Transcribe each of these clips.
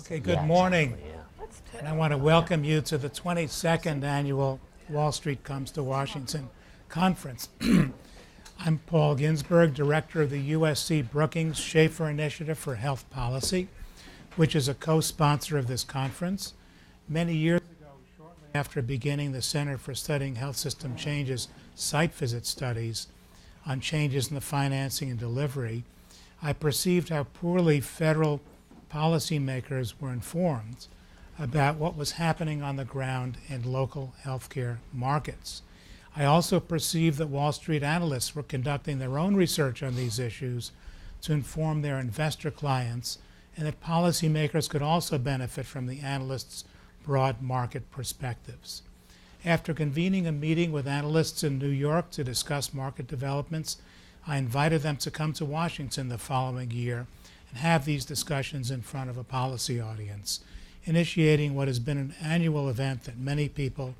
Okay, good morning. And I want to welcome you to the 22nd Annual Wall Street Comes to Washington Conference. I'm Paul Ginsburg, Director of the USC-Brookings Schaeffer Initiative for Health Policy, which is a co-sponsor of this conference. Many years ago, shortly after beginning the Center for Studying Health System Changes site visit studies on changes in the financing and delivery, I perceived how poorly federal policymakers were informed about what was happening on the ground in local healthcare markets. I also perceived that Wall Street analysts were conducting their own research on these issues to inform their investor clients, and that policymakers could also benefit from the analysts' broad market perspectives. After convening a meeting with analysts in New York to discuss market developments, I invited them to come to Washington the following year and have these discussions in front of a policy audience, initiating what has been an annual event that many people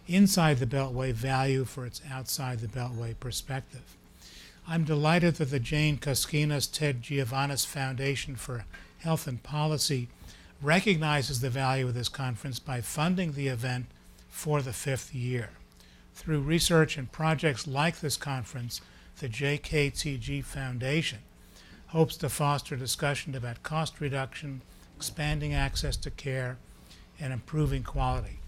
inside the Beltway value for its outside the Beltway perspective. I'm delighted that the Jane Koskinas Ted Giovannis Foundation for Health and Policy recognizes the value of this conference by funding the event for the 5th year. Through research and projects like this conference, the JKTG Foundation hopes to foster discussion about cost reduction, expanding access to care, and improving quality.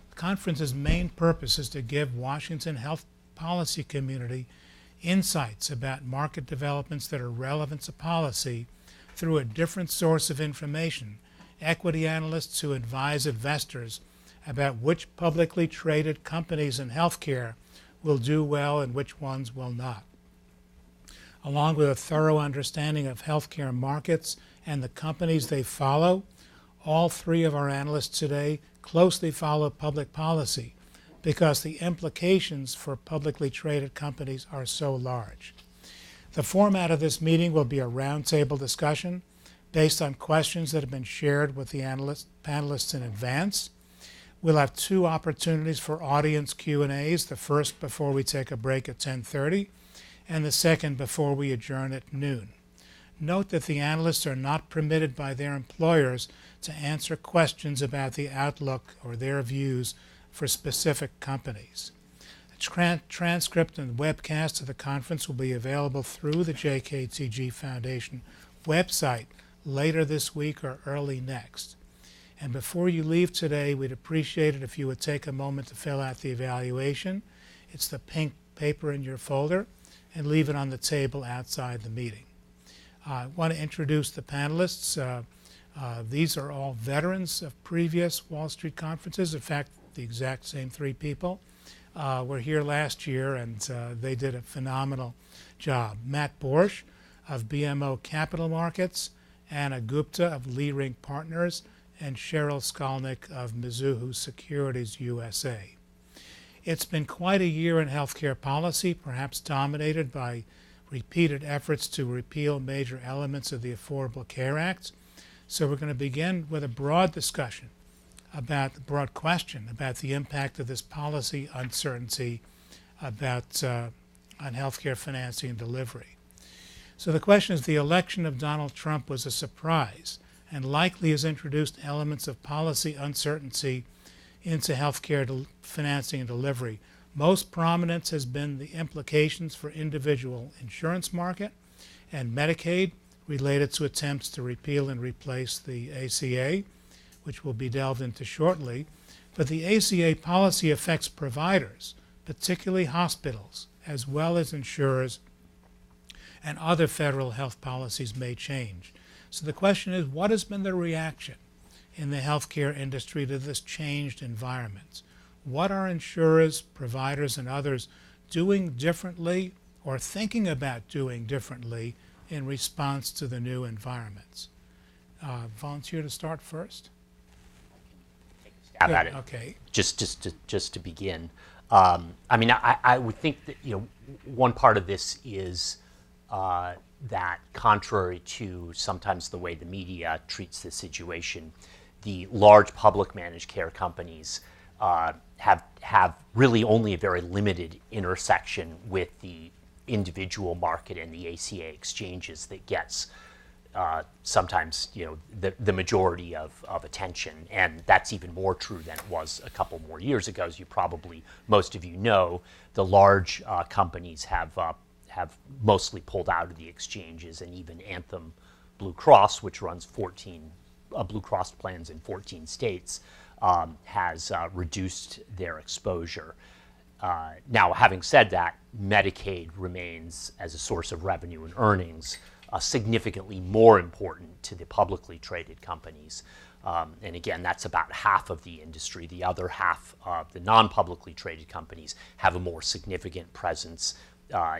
The conference's main purpose is to give Washington health policy community insights about market developments that are relevant to policy through a different source of information, equity analysts who advise investors about which publicly traded companies in healthcare will do well and which ones will not. Along with a thorough understanding of healthcare markets and the companies they follow, all three of our analysts today closely follow public policy because the implications for publicly traded companies are so large. The format of this meeting will be a roundtable discussion based on questions that have been shared with the panelists in advance. We'll have two opportunities for audience Q&As, the first before we take a break at 10:30, and the second before we adjourn at noon. Note that the analysts are not permitted by their employers to answer questions about the outlook or their views for specific companies. The transcript and webcast of the conference will be available through the JKTG Foundation website later this week or early next. And before you leave today, we'd appreciate it if you would take a moment to fill out the evaluation. It's the pink paper in your folder, and leave it on the table outside the meeting. I want to introduce the panelists. These are all veterans of previous Wall Street conferences. In fact, the exact same three people were here last year, and they did a phenomenal job. Matt Borsch of BMO Capital Markets, Anna Gupte of Leerink Partners, and Sheryl Skolnick of Mizuho Securities USA. It's been quite a year in healthcare policy, perhaps dominated by repeated efforts to repeal major elements of the Affordable Care Act. So we're going to begin with a broad discussion about the broad question about the impact of this policy uncertainty about on healthcare financing and delivery. So the question is, the election of Donald Trump was a surprise and likely has introduced elements of policy uncertainty into healthcare financing and delivery. Most prominent has been the implications for individual insurance market and Medicaid related to attempts to repeal and replace the ACA, which will be delved into shortly. But the ACA policy affects providers, particularly hospitals, as well as insurers, and other federal health policies may change. So the question is, what has been the reaction in the healthcare industry to this changed environment? What are insurers, providers, and others doing differently or thinking about doing differently in response to the new environments? Volunteer to start first? Take a stab at it. Okay. Just to begin, I would think that one part of this is that contrary to sometimes the way the media treats this situation, the large public managed care companies have really only a very limited intersection with the individual market and the ACA exchanges that gets sometimes the majority of attention, and that's even more true than it was a couple more years ago. As most of you know, the large companies have mostly pulled out of the exchanges, and even Anthem Blue Cross, which runs 14 Blue Cross plans in 14 states, has reduced their exposure. Now, having said that, Medicaid remains, as a source of revenue and earnings, significantly more important to the publicly traded companies. And again, that's about half of the industry. The other half of the non-publicly traded companies have a more significant presence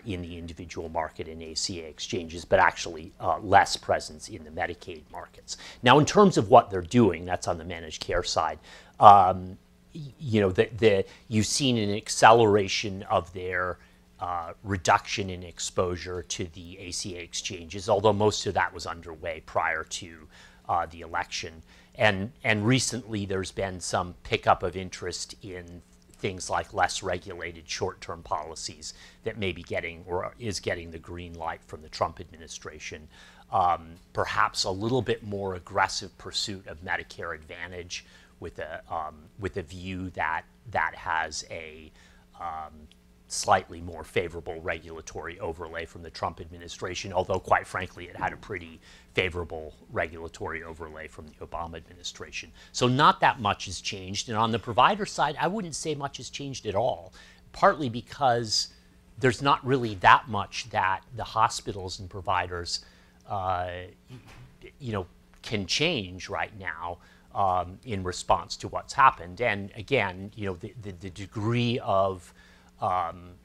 in the individual market in ACA exchanges, but actually less presence in the Medicaid markets. Now, in terms of what they're doing, that's on the managed care side. You've seen an acceleration of their reduction in exposure to the ACA exchanges, although most of that was underway prior to the election. And recently there's been some pickup of interest in things like less regulated short-term policies that may be getting or is getting the green light from the Trump administration. Perhaps a little bit more aggressive pursuit of Medicare Advantage with a view that has a slightly more favorable regulatory overlay from the Trump administration, although quite frankly it had a pretty favorable regulatory overlay from the Obama administration. So not that much has changed. And on the provider side, I wouldn't say much has changed at all, partly because there's not really that much that the hospitals and providers can change right now in response to what's happened. And again, the degree of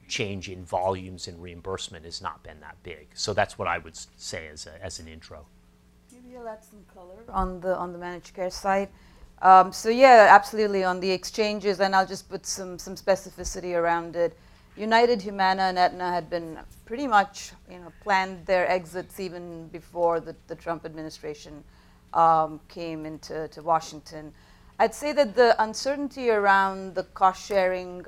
change in volumes and reimbursement has not been that big. So that's what I would say as an intro. Maybe I'll add some color on the managed care side. So yeah, absolutely on the exchanges, and I'll just put some specificity around it. United, Humana, and Aetna had been pretty much planned their exits even before the Trump administration came into Washington. I'd say that the uncertainty around the cost-sharing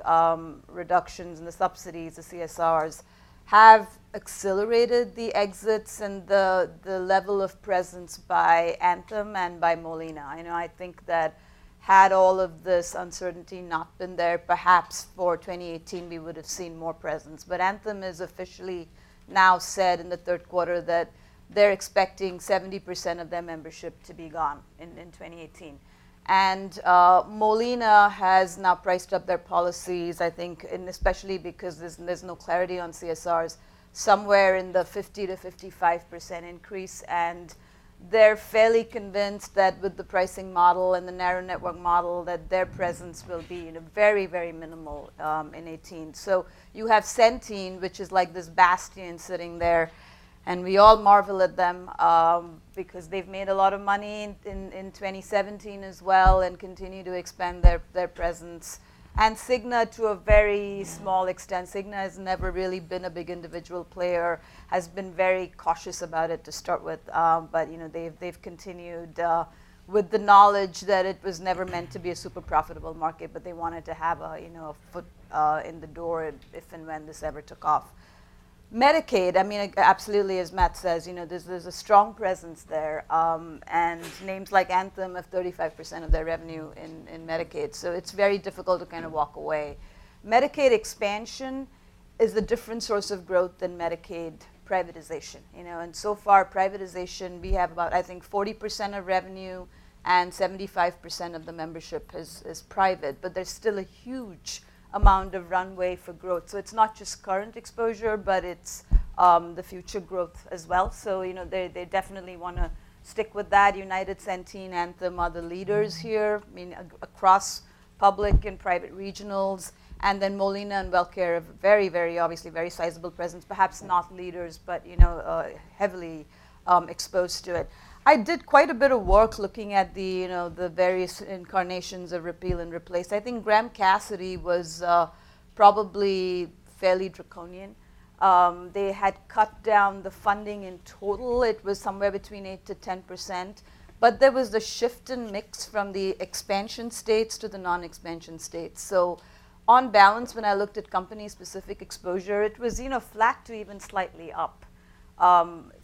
reductions and the subsidies, the CSRs, have accelerated the exits and the level of presence by Anthem and by Molina. I think that had all of this uncertainty not been there, perhaps for 2018 we would have seen more presence. But Anthem has officially now said in the third quarter that they're expecting 70% of their membership to be gone in 2018. And Molina has now priced up their policies, I think, and especially because there's no clarity on CSRs, somewhere in the 50 to 55% increase. And they're fairly convinced that with the pricing model and the narrow network model that their presence will be very, very minimal in 18. So you have Centene, which is like this bastion sitting there, and we all marvel at them because they've made a lot of money in 2017 as well and continue to expand their presence. And Cigna, to a very small extent. Cigna has never really been a big individual player, has been very cautious about it to start with, but they've continued with the knowledge that it was never meant to be a super profitable market, but they wanted to have a foot in the door if and when this ever took off. Medicaid, absolutely, as Matt says, there's a strong presence there, and names like Anthem have 35% of their revenue in Medicaid, so it's very difficult to kind of walk away. Medicaid expansion is a different source of growth than Medicaid privatization, and so far privatization, we have about, I think, 40% of revenue and 75% of the membership is private, but there's still a huge amount of runway for growth. So it's not just current exposure, but it's the future growth as well. So they definitely want to stick with that. United, Centene, Anthem are the leaders here. Across public and private regionals, and then Molina and WellCare have very, very obviously very sizable presence. Perhaps not leaders, but heavily exposed to it. I did quite a bit of work looking at the various incarnations of repeal and replace. I think Graham Cassidy was probably fairly draconian. They had cut down the funding in total. It was somewhere between 8 to 10%. But there was the shift in mix from the expansion states to the non-expansion states. So on balance, when I looked at company-specific exposure, it was flat to even slightly up.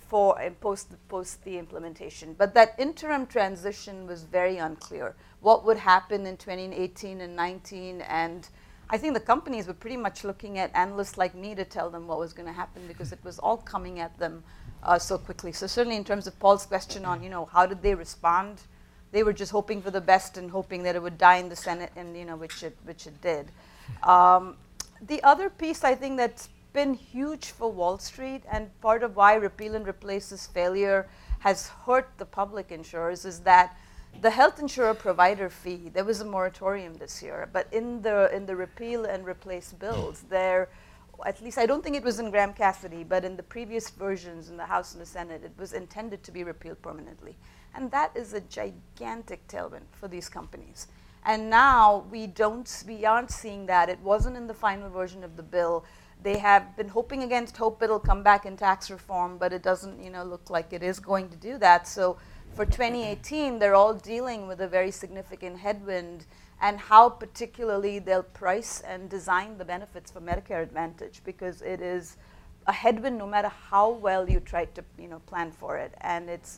post the implementation. But that interim transition was very unclear. What would happen in 2018 and 19, and I think the companies were pretty much looking at analysts like me to tell them what was going to happen, because it was all coming at them so quickly. So certainly in terms of Paul's question on, how did they respond, they were just hoping for the best and hoping that it would die in the Senate, and which it did. The other piece I think that's been huge for Wall Street, and part of why repeal and replace's failure has hurt the public insurers, is that the health insurer provider fee, there was a moratorium this year, but in the repeal and replace bills, there, at least I don't think it was in Graham Cassidy, but in the previous versions in the House and the Senate, it was intended to be repealed permanently. And that is a gigantic tailwind for these companies. And now we aren't seeing that. It wasn't in the final version of the bill. They have been hoping against hope it'll come back in tax reform, but it doesn't look like it is going to do that. So for 2018, they're all dealing with a very significant headwind, and how particularly they'll price and design the benefits for Medicare Advantage, because it is a headwind no matter how well you try to plan for it. And it's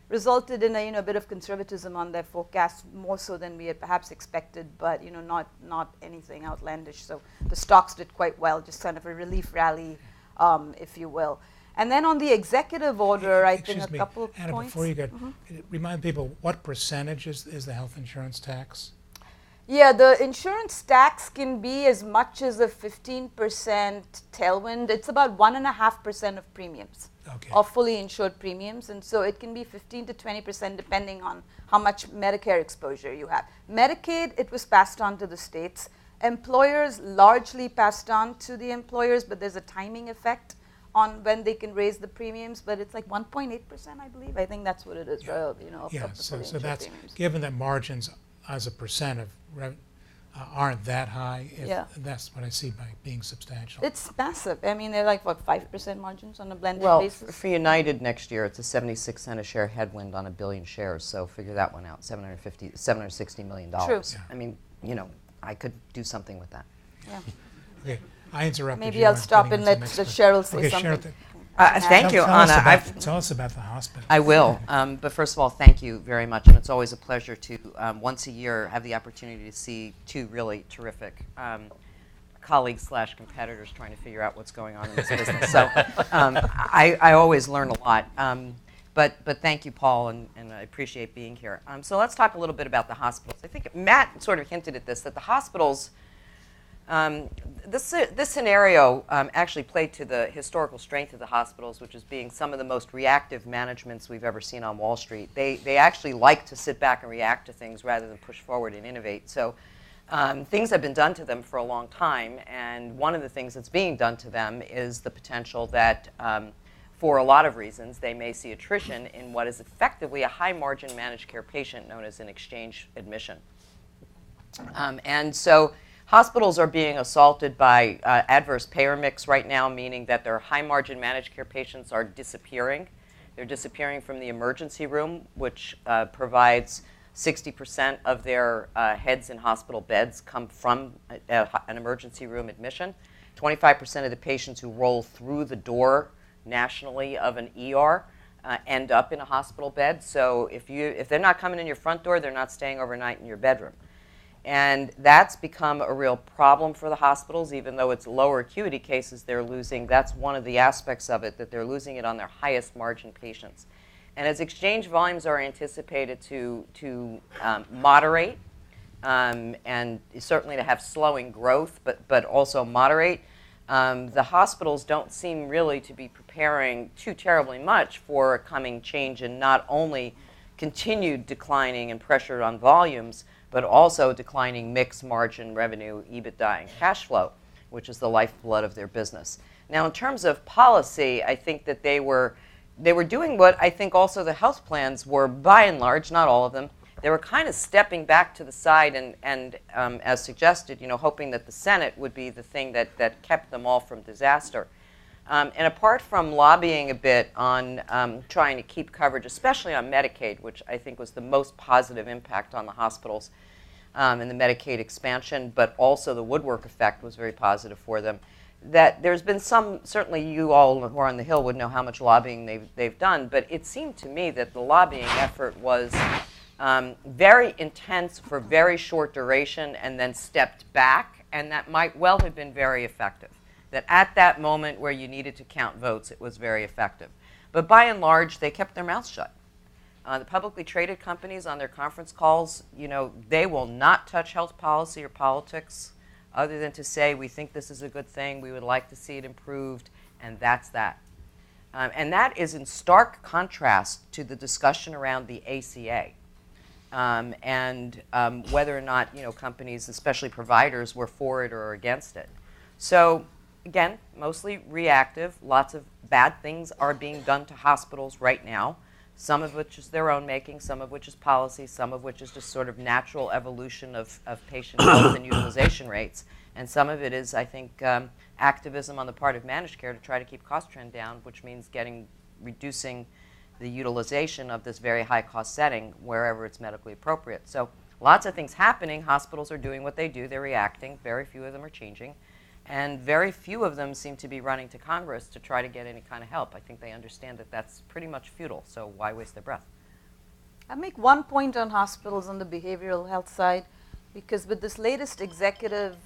resulted in a bit of conservatism on their forecast, more so than we had perhaps expected, but not anything outlandish. So the stocks did quite well, just kind of a relief rally, if you will. And then on the executive order, I think a couple of Anna, points. before you go, remind people what percentage is the health insurance tax? Yeah, the insurance tax can be as much as a 15% tailwind. It's about 1.5% of premiums, of fully insured premiums. And so it can be 15 to 20% depending on how much Medicare exposure you have. Medicaid, it was passed on to the states. Employers largely passed on to the employers, but there's a timing effect on when they can raise the premiums, but it's like 1.8%, I believe. I think that's what it is. So that's premiums. Given that margins as a percent of aren't that high. That's what I see by being substantial. It's massive. I mean, they're like, what, 5% margins on a blended basis? Well, for United next year, it's a 76 cent a share headwind on 1 billion shares. So figure that one out, $760 million. True. Yeah. I mean, I could do something with that. Yeah. Okay, I interrupted you. Maybe I'll stop and let Sheryl say Sheryl, something. Thank you, Anna. Tell us about the hospital. I will. But first of all, thank you very much. And it's always a pleasure to, once a year, have the opportunity to see two really terrific colleagues/competitors trying to figure out what's going on in this business. So I always learn a lot. But thank you, Paul, and I appreciate being here. So let's talk a little bit about the hospitals. I think Matt sort of hinted at this, that the hospitals, this scenario actually played to the historical strength of the hospitals, which is being some of the most reactive managements we've ever seen on Wall Street. They actually like to sit back and react to things rather than push forward and innovate. So things have been done to them for a long time, and one of the things that's being done to them is the potential that for a lot of reasons, they may see attrition in what is effectively a high-margin managed care patient known as an exchange admission. And so hospitals are being assaulted by adverse payer mix right now, meaning that their high-margin managed care patients are disappearing. They're disappearing from the emergency room, which provides 60% of their heads in hospital beds come from an emergency room admission. 25% of the patients who roll through the door nationally of an ER end up in a hospital bed. So if they're not coming in your front door, they're not staying overnight in your bedroom. And that's become a real problem for the hospitals, even though it's lower acuity cases they're losing. That's one of the aspects of it, that they're losing it on their highest margin patients. And as exchange volumes are anticipated to moderate, and certainly to have slowing growth, but also moderate, the hospitals don't seem really to be preparing too terribly much for a coming change in not only continued declining and pressure on volumes, but also declining mix, margin, revenue, EBITDA, and cash flow, which is the lifeblood of their business. Now, in terms of policy, I think that they were doing what I think also the health plans were, by and large, not all of them. They were kind of stepping back to the side and as suggested, hoping that the Senate would be the thing that kept them all from disaster. And apart from lobbying a bit on trying to keep coverage, especially on Medicaid, which I think was the most positive impact on the hospitals, and the Medicaid expansion, but also the woodwork effect was very positive for them. that there's been some, certainly you all who are on the Hill would know how much lobbying they've done, but it seemed to me that the lobbying effort was very intense for very short duration and then stepped back, and that might well have been very effective. That at that moment where you needed to count votes, it was very effective. But by and large, they kept their mouths shut. The publicly traded companies on their conference calls, they will not touch health policy or politics other than to say, we think this is a good thing, we would like to see it improved, and that's that. And that is in stark contrast to the discussion around the ACA and whether or not companies, especially providers, were for it or against it. So again, mostly reactive. Lots of bad things are being done to hospitals right now, some of which is their own making, some of which is policy, some of which is just sort of natural evolution of patient health and utilization rates. And some of it is, I think, activism on the part of managed care to try to keep cost trend down, which means reducing the utilization of this very high-cost setting wherever it's medically appropriate. So lots of things happening. Hospitals are doing what they do. They're reacting. Very few of them are changing. And very few of them seem to be running to Congress to try to get any kind of help. I think they understand that that's pretty much futile, so why waste their breath? I'll make one point on hospitals on the behavioral health side, because with this latest executive,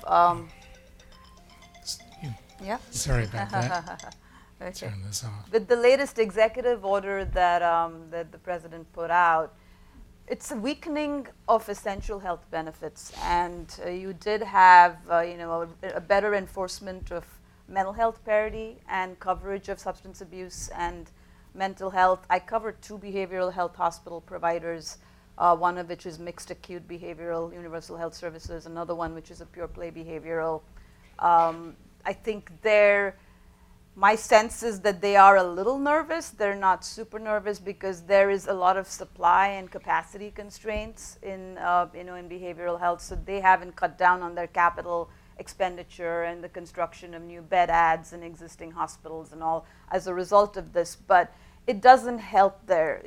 yeah? Sorry about that. Okay. Turn this off. With the latest executive order that, that the president put out, it's a weakening of essential health benefits, and you did have a better enforcement of mental health parity and coverage of substance abuse and mental health. I covered 2 behavioral health hospital providers, one of which is mixed acute behavioral universal health services, another one which is a pure play behavioral. I think my sense is that they are a little nervous. They're not super nervous because there is a lot of supply and capacity constraints in behavioral health. So they haven't cut down on their capital expenditure and the construction of new bed adds in existing hospitals and all as a result of this. But it doesn't help their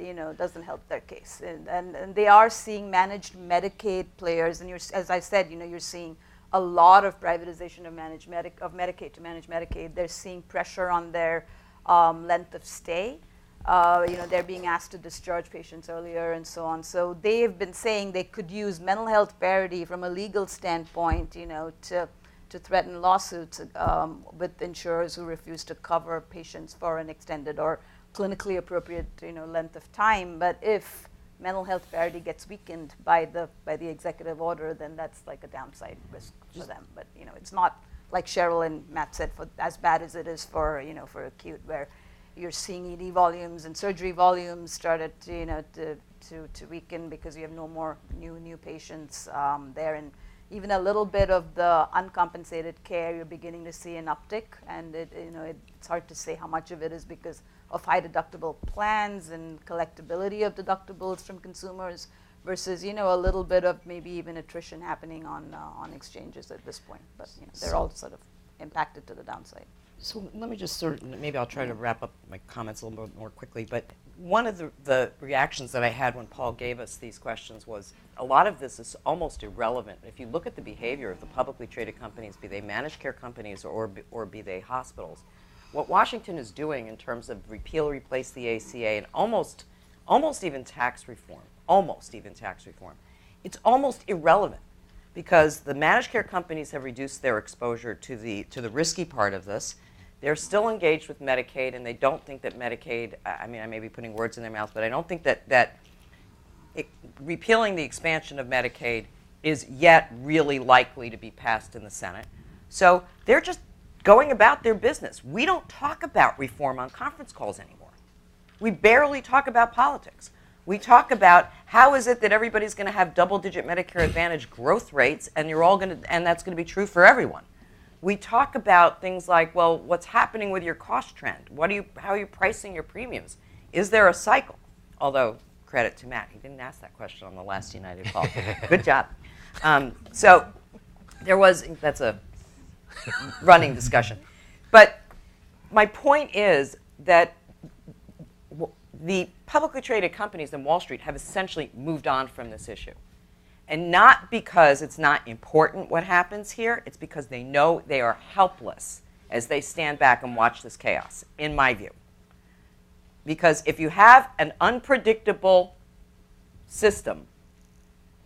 case. And they are seeing managed Medicaid players, and as I said, you're seeing a lot of privatization of Medicaid to manage Medicaid. They're seeing pressure on their length of stay. They're being asked to discharge patients earlier and so on. So they have been saying they could use mental health parity from a legal standpoint, to threaten lawsuits with insurers who refuse to cover patients for an extended or clinically appropriate, length of time. But if mental health parity gets weakened by the executive order, then that's like a downside risk for them. But it's not like Sheryl and Matt said, for as bad as it is for for acute, where you're seeing ED volumes and surgery volumes started to weaken because you have no more new patients there, and even a little bit of the uncompensated care you're beginning to see an uptick, and it's hard to say how much of it is because of high deductible plans and collectability of deductibles from consumers versus a little bit of maybe even attrition happening on exchanges at this point. But they're all sort of impacted to the downside. So let me just maybe I'll try to wrap up my comments a little bit more quickly, but one of the reactions that I had when Paul gave us these questions was a lot of this is almost irrelevant. If you look at the behavior of the publicly traded companies, be they managed care companies or be they hospitals, what Washington is doing in terms of repeal, replace the ACA, and almost even tax reform, it's almost irrelevant because the managed care companies have reduced their exposure to the risky part of this. They're still engaged with Medicaid, and they don't think that Medicaid, I may be putting words in their mouth, but I don't think that repealing the expansion of Medicaid is yet really likely to be passed in the Senate. So they're just going about their business. We don't talk about reform on conference calls anymore. We barely talk about politics. We talk about how is it that everybody's going to have double-digit Medicare Advantage growth rates, and that's going to be true for everyone. We talk about things like, well, what's happening with your cost trend? How are you pricing your premiums? Is there a cycle? Although, credit to Matt, he didn't ask that question on the last United call. Good job. So that's a running discussion. But my point is that the publicly traded companies in Wall Street have essentially moved on from this issue. And not because it's not important what happens here, it's because they know they are helpless as they stand back and watch this chaos, in my view. Because if you have an unpredictable system,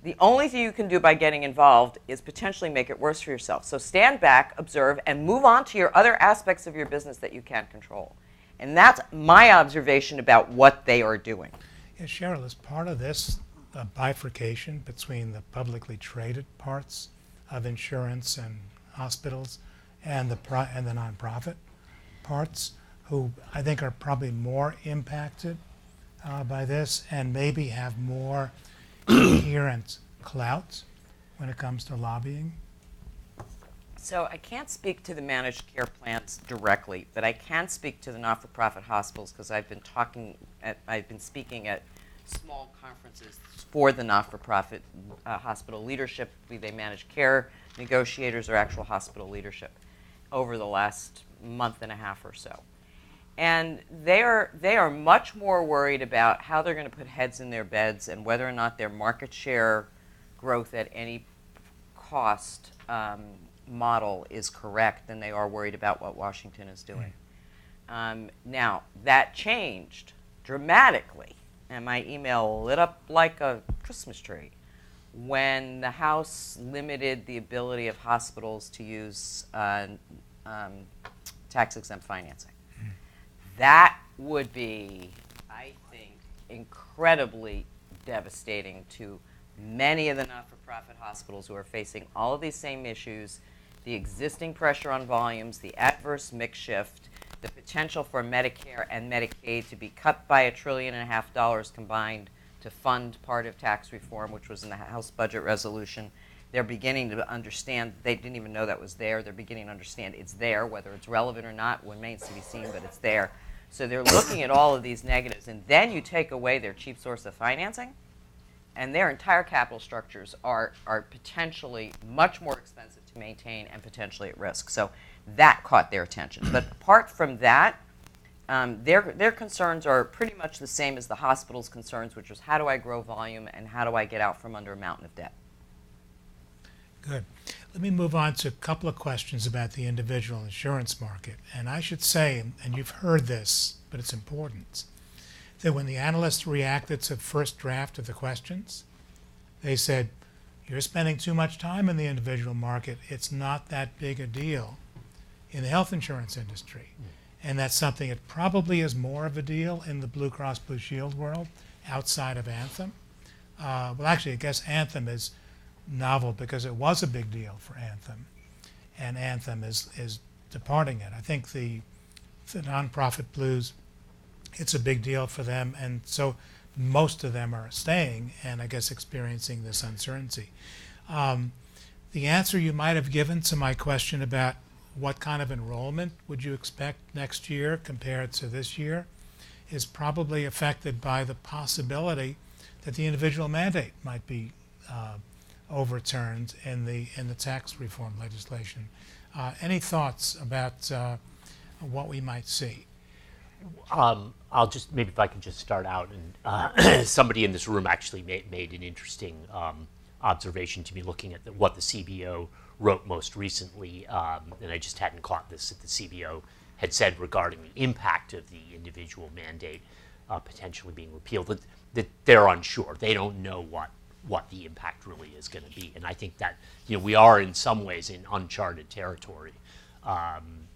the only thing you can do by getting involved is potentially make it worse for yourself. So stand back, observe, and move on to your other aspects of your business that you can't control. And that's my observation about what they are doing. Yeah, Sheryl, is part of this a bifurcation between the publicly traded parts of insurance and hospitals and the nonprofit parts, who I think are probably more impacted by this and maybe have more inherent clout when it comes to lobbying? So I can't speak to the managed care plans directly, but I can speak to the not-for-profit hospitals because I've been speaking at small conferences for the not-for-profit hospital leadership, be they managed care negotiators or actual hospital leadership, over the last month and a half or so. And they are much more worried about how they're going to put heads in their beds and whether or not their market share growth at any cost model is correct than they are worried about what Washington is doing. Now, that changed dramatically, and my email lit up like a Christmas tree when the House limited the ability of hospitals to use tax-exempt financing. That would be, I think, incredibly devastating to many of the not-for-profit hospitals who are facing all of these same issues, the existing pressure on volumes, the adverse mix shift, the potential for Medicare and Medicaid to be cut by $1.5 trillion combined to fund part of tax reform, which was in the House budget resolution. They're beginning to understand, they didn't even know that was there, they're beginning to understand it's there, whether it's relevant or not remains to be seen, but it's there. So they're looking at all of these negatives, and then you take away their chief source of financing, and their entire capital structures are potentially much more expensive to maintain and potentially at risk. So that caught their attention. But apart from that, their concerns are pretty much the same as the hospital's concerns, which is how do I grow volume and how do I get out from under a mountain of debt? Good. Let me move on to a couple of questions about the individual insurance market. And I should say, and you've heard this, but it's important, that when the analysts reacted to the first draft of the questions, they said, you're spending too much time in the individual market. It's not that big a deal in the health insurance industry. And that's something that probably is more of a deal in the Blue Cross Blue Shield world outside of Anthem. Well, actually, I guess Anthem is novel because it was a big deal for Anthem, and Anthem is departing it. I think the nonprofit blues, it's a big deal for them, and so most of them are staying and I guess experiencing this uncertainty. The answer you might have given to my question about what kind of enrollment would you expect next year compared to this year is probably affected by the possibility that the individual mandate might be overturned in the tax reform legislation. Any thoughts about what we might see? I'll just, maybe if I could just start out, and somebody in this room actually made an interesting observation to me looking at what the CBO wrote most recently, and I just hadn't caught this, that the CBO had said regarding the impact of the individual mandate potentially being repealed, that they're unsure. They don't know what the impact really is going to be. And I think that, we are in some ways in uncharted territory.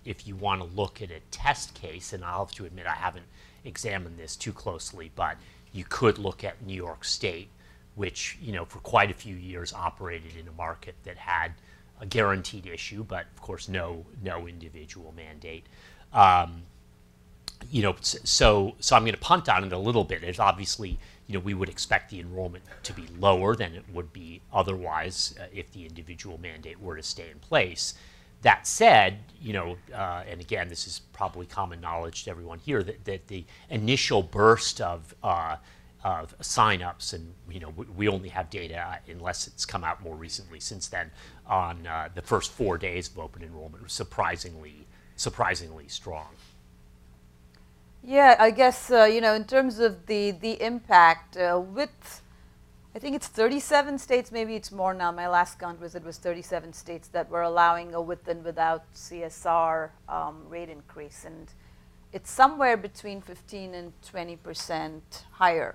If you want to look at a test case, and I'll have to admit I haven't examined this too closely, but you could look at New York State, which, for quite a few years operated in a market that had a guaranteed issue, but of course no individual mandate. So I'm going to punt on it a little bit. It's obviously, we would expect the enrollment to be lower than it would be otherwise if the individual mandate were to stay in place. That said, and again, this is probably common knowledge to everyone here, that the initial burst of sign-ups, and we only have data unless it's come out more recently since then, on the first 4 days of open enrollment was surprisingly strong. Yeah, I guess, in terms of the impact, with I think it's 37 states, maybe it's more now. My last count was it was 37 states that were allowing a with and without CSR rate increase. And it's somewhere between 15 and 20% higher.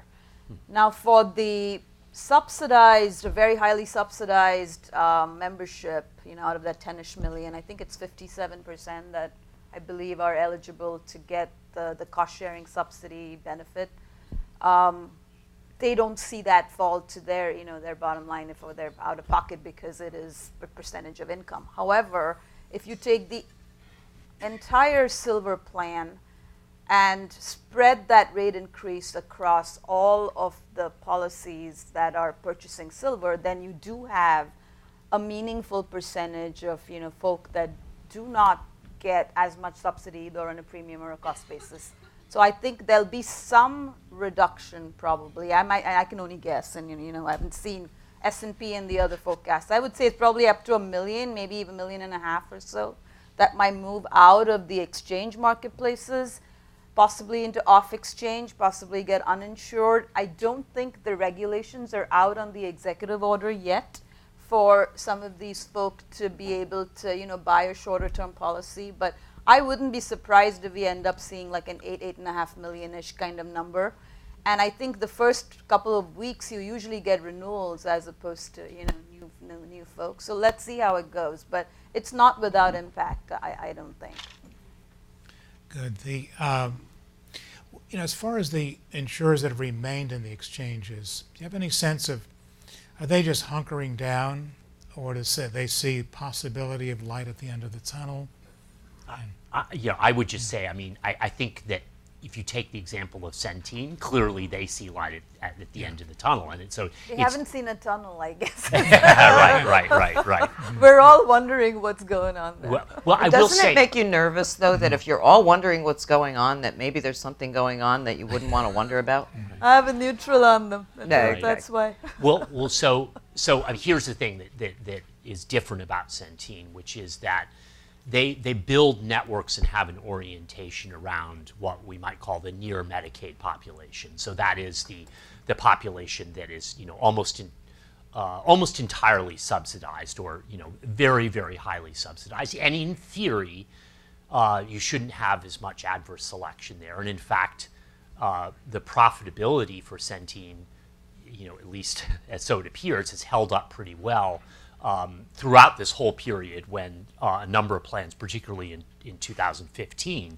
Now for the subsidized, or very highly subsidized membership, out of that 10-ish million, I think it's 57% that I believe are eligible to get the cost-sharing subsidy benefit. They don't see that fall to their, their bottom line if they're out of pocket because it is a percentage of income. However, if you take the entire silver plan and spread that rate increase across all of the policies that are purchasing silver, then you do have a meaningful percentage of, folk that do not get as much subsidy either on a premium or a cost basis. So I think there'll be some reduction probably. I can only guess, and I haven't seen S&P and the other forecasts. I would say it's probably up to 1 million, maybe even 1.5 million or so, that might move out of the exchange marketplaces, possibly into off exchange, possibly get uninsured. I don't think the regulations are out on the executive order yet for some of these folk to be able to, buy a shorter term policy, but I wouldn't be surprised if we end up seeing like an 8.5 million-ish kind of number. And I think the first couple of weeks you usually get renewals as opposed to new folks. So let's see how it goes. But it's not without impact, I don't think. Good. As far as the insurers that have remained in the exchanges, do you have any sense of, are they just hunkering down, or does they see possibility of light at the end of the tunnel? I would just say, I think that if you take the example of Centene, clearly they see light at the end of the tunnel, and they haven't seen a tunnel, I guess. Right. We're all wondering what's going on there. Well, Doesn't it make you nervous, though, that if you're all wondering what's going on, that maybe there's something going on that you wouldn't want to wonder about? I have a neutral on them. That's why. So here's the thing that is different about Centene, which is that they build networks and have an orientation around what we might call the near Medicaid population. So that is the population that is almost entirely subsidized, or very, very highly subsidized. And in theory, you shouldn't have as much adverse selection there. And in fact, the profitability for Centene, at least as so it appears, has held up pretty well throughout this whole period when a number of plans, particularly in 2015,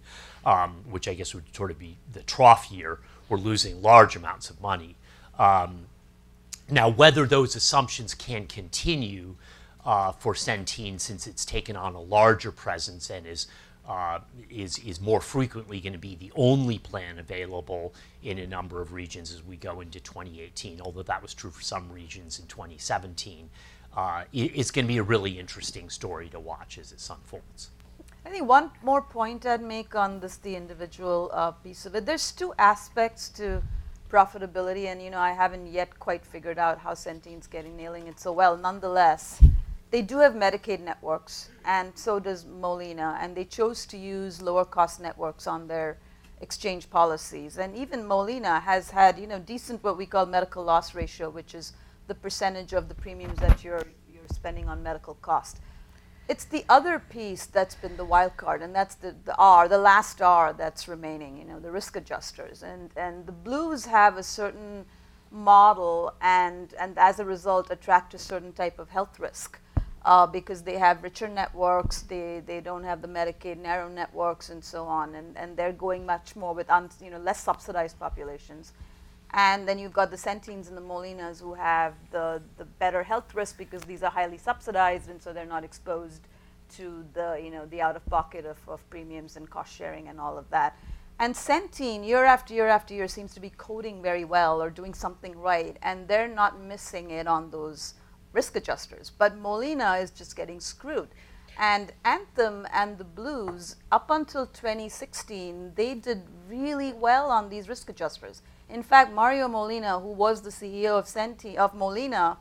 which I guess would sort of be the trough year, were losing large amounts of money. Now, whether those assumptions can continue for Centene, since it's taken on a larger presence and is more frequently going to be the only plan available in a number of regions as we go into 2018, although that was true for some regions in 2017, it's going to be a really interesting story to watch as it unfolds. I think one more point I'd make on the individual piece of it. There's two aspects to profitability, and I haven't yet quite figured out how Centene's nailing it so well. Nonetheless, they do have Medicaid networks, and so does Molina, and they chose to use lower cost networks on their exchange policies. And even Molina has had decent what we call medical loss ratio, which is the percentage of the premiums that you're spending on medical cost. It's the other piece that's been the wild card, and that's the last R that's remaining, the risk adjusters. And the Blues have a certain model and as a result attract a certain type of health risk because they have richer networks, they don't have the Medicaid narrow networks and so on, and they're going much more with less subsidized populations. And then you've got the Centenes and the Molinas who have the better health risk because these are highly subsidized, and so they're not exposed to the out-of-pocket of premiums and cost sharing and all of that. And Centene, year after year after year, seems to be coding very well or doing something right, and they're not missing it on those risk adjusters. But Molina is just getting screwed. And Anthem and the Blues, up until 2016, they did really well on these risk adjusters. In fact, Mario Molina, who was the CEO of Molina,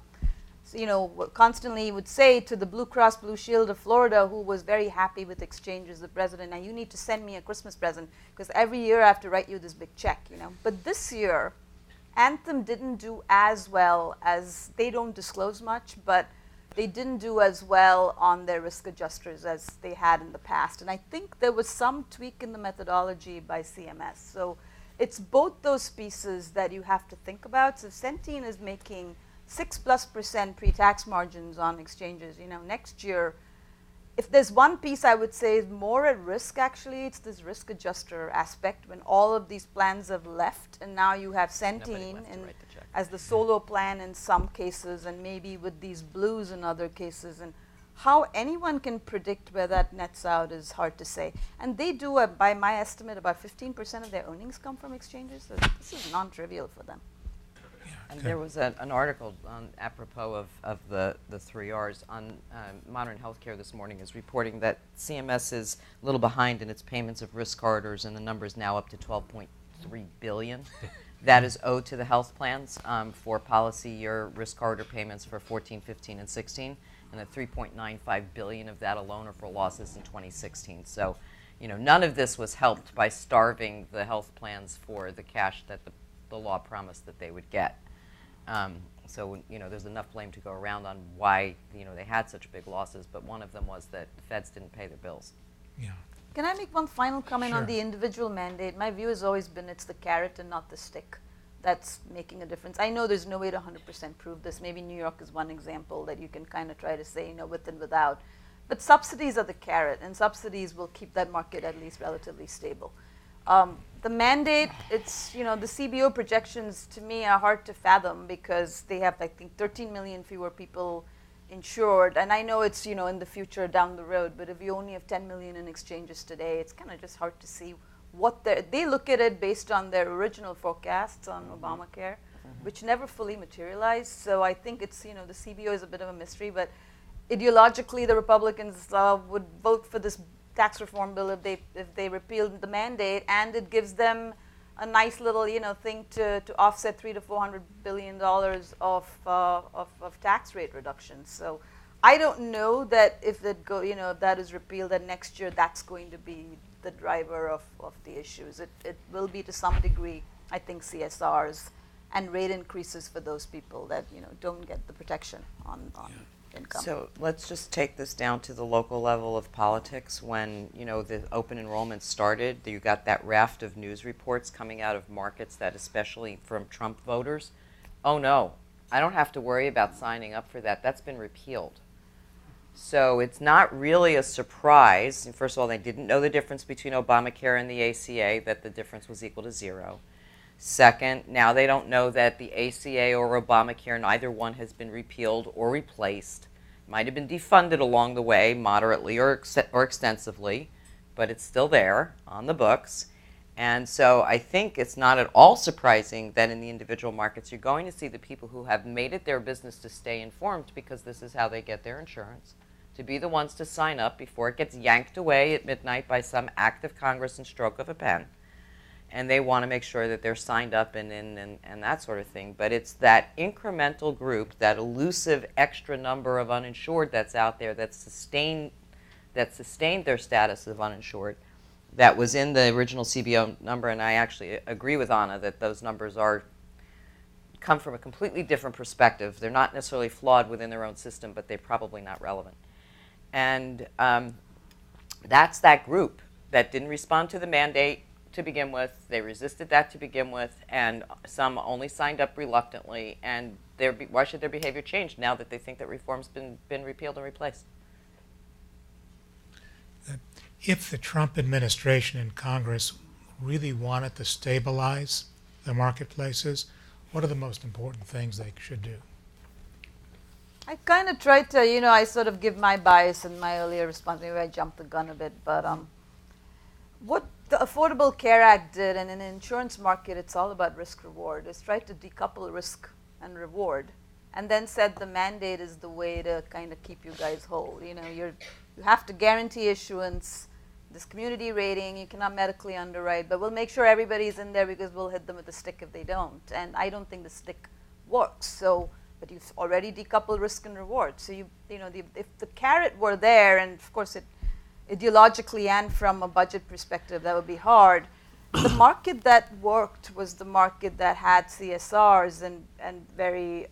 constantly would say to the Blue Cross Blue Shield of Florida, who was very happy with exchanges, the president, now you need to send me a Christmas present because every year I have to write you this big check, But this year, Anthem didn't do as well as, they don't disclose much, but they didn't do as well on their risk adjusters as they had in the past. And I think there was some tweak in the methodology by CMS. So it's both those pieces that you have to think about. So Centene is making 6+% pre-tax margins on exchanges. Next year, if there's one piece I would say is more at risk, actually, it's this risk adjuster aspect when all of these plans have left, and now you have Centene as the solo plan in some cases, and maybe with these blues in other cases. And how anyone can predict where that nets out is hard to say. And they do, by my estimate, about 15% of their earnings come from exchanges. So this is non-trivial for them. And there was an article apropos of the 3 Rs on Modern Healthcare this morning is reporting that CMS is a little behind in its payments of risk corridors, and the number is now up to $12.3 billion. That is owed to the health plans for policy year risk corridor payments for 14, 15, and 16, and that $3.95 billion of that alone are for losses in 2016. So, none of this was helped by starving the health plans for the cash that the law promised that they would get. So there's enough blame to go around on why they had such big losses, but one of them was that the feds didn't pay their bills. Yeah. Can I make one final comment on Sure. the individual mandate? My view has always been it's the carrot and not the stick that's making a difference. I know there's no way to 100% prove this. Maybe New York is one example that you can kind of try to say, with and without. But subsidies are the carrot, and subsidies will keep that market at least relatively stable. The mandate, it's, the CBO projections to me are hard to fathom because they have, I think, 13 million fewer people insured. And I know it's, in the future down the road, but if you only have 10 million in exchanges today, it's kind of just hard to see what they look at it based on their original forecasts on Obamacare, which never fully materialized. So I think it's, the CBO is a bit of a mystery, but ideologically the Republicans would vote for this tax reform bill if they repealed the mandate, and it gives them a nice little thing to offset $300 to $400 billion of tax rate reductions. So I don't know that if that is repealed, that next year that's going to be the driver of the issues. It will be to some degree, I think, CSRs and rate increases for those people that don't get the protection on income. So let's just take this down to the local level of politics. When the open enrollment started, you got that raft of news reports coming out of markets that, especially from Trump voters, oh no, I don't have to worry about signing up for that. That's been repealed. So it's not really a surprise. First of all, they didn't know the difference between Obamacare and the ACA, that the difference was equal to 0. Second, now they don't know that the ACA or Obamacare, neither one has been repealed or replaced. Might have been defunded along the way, moderately or extensively, but it's still there on the books. And so I think it's not at all surprising that in the individual markets, you're going to see the people who have made it their business to stay informed, because this is how they get their insurance, to be the ones to sign up before it gets yanked away at midnight by some act of Congress and stroke of a pen. And they want to make sure that they're signed up and that sort of thing. But it's that incremental group, that elusive extra number of uninsured that's out there that sustained their status of uninsured, that was in the original CBO number. And I actually agree with Anna that those numbers come from a completely different perspective. They're not necessarily flawed within their own system, but they're probably not relevant. And that's that group that didn't respond to the mandate to begin with. They resisted that to begin with, and some only signed up reluctantly. And why should their behavior change now that they think that reform's been repealed and replaced? If the Trump administration and Congress really wanted to stabilize the marketplaces, what are the most important things they should do? I kind of tried to, I sort of give my bias in my earlier response. Maybe I jumped the gun a bit, but what the Affordable Care Act did, and in the insurance market, it's all about risk-reward, is try to decouple risk and reward, and then said the mandate is the way to kind of keep you guys whole. You have to guarantee issuance, this community rating, you cannot medically underwrite, but we'll make sure everybody's in there because we'll hit them with the stick if they don't. And I don't think the stick works. So, but you've already decoupled risk and reward. So if the carrot were there, and of course ideologically and from a budget perspective, that would be hard. the market that worked was the market that had CSRs and very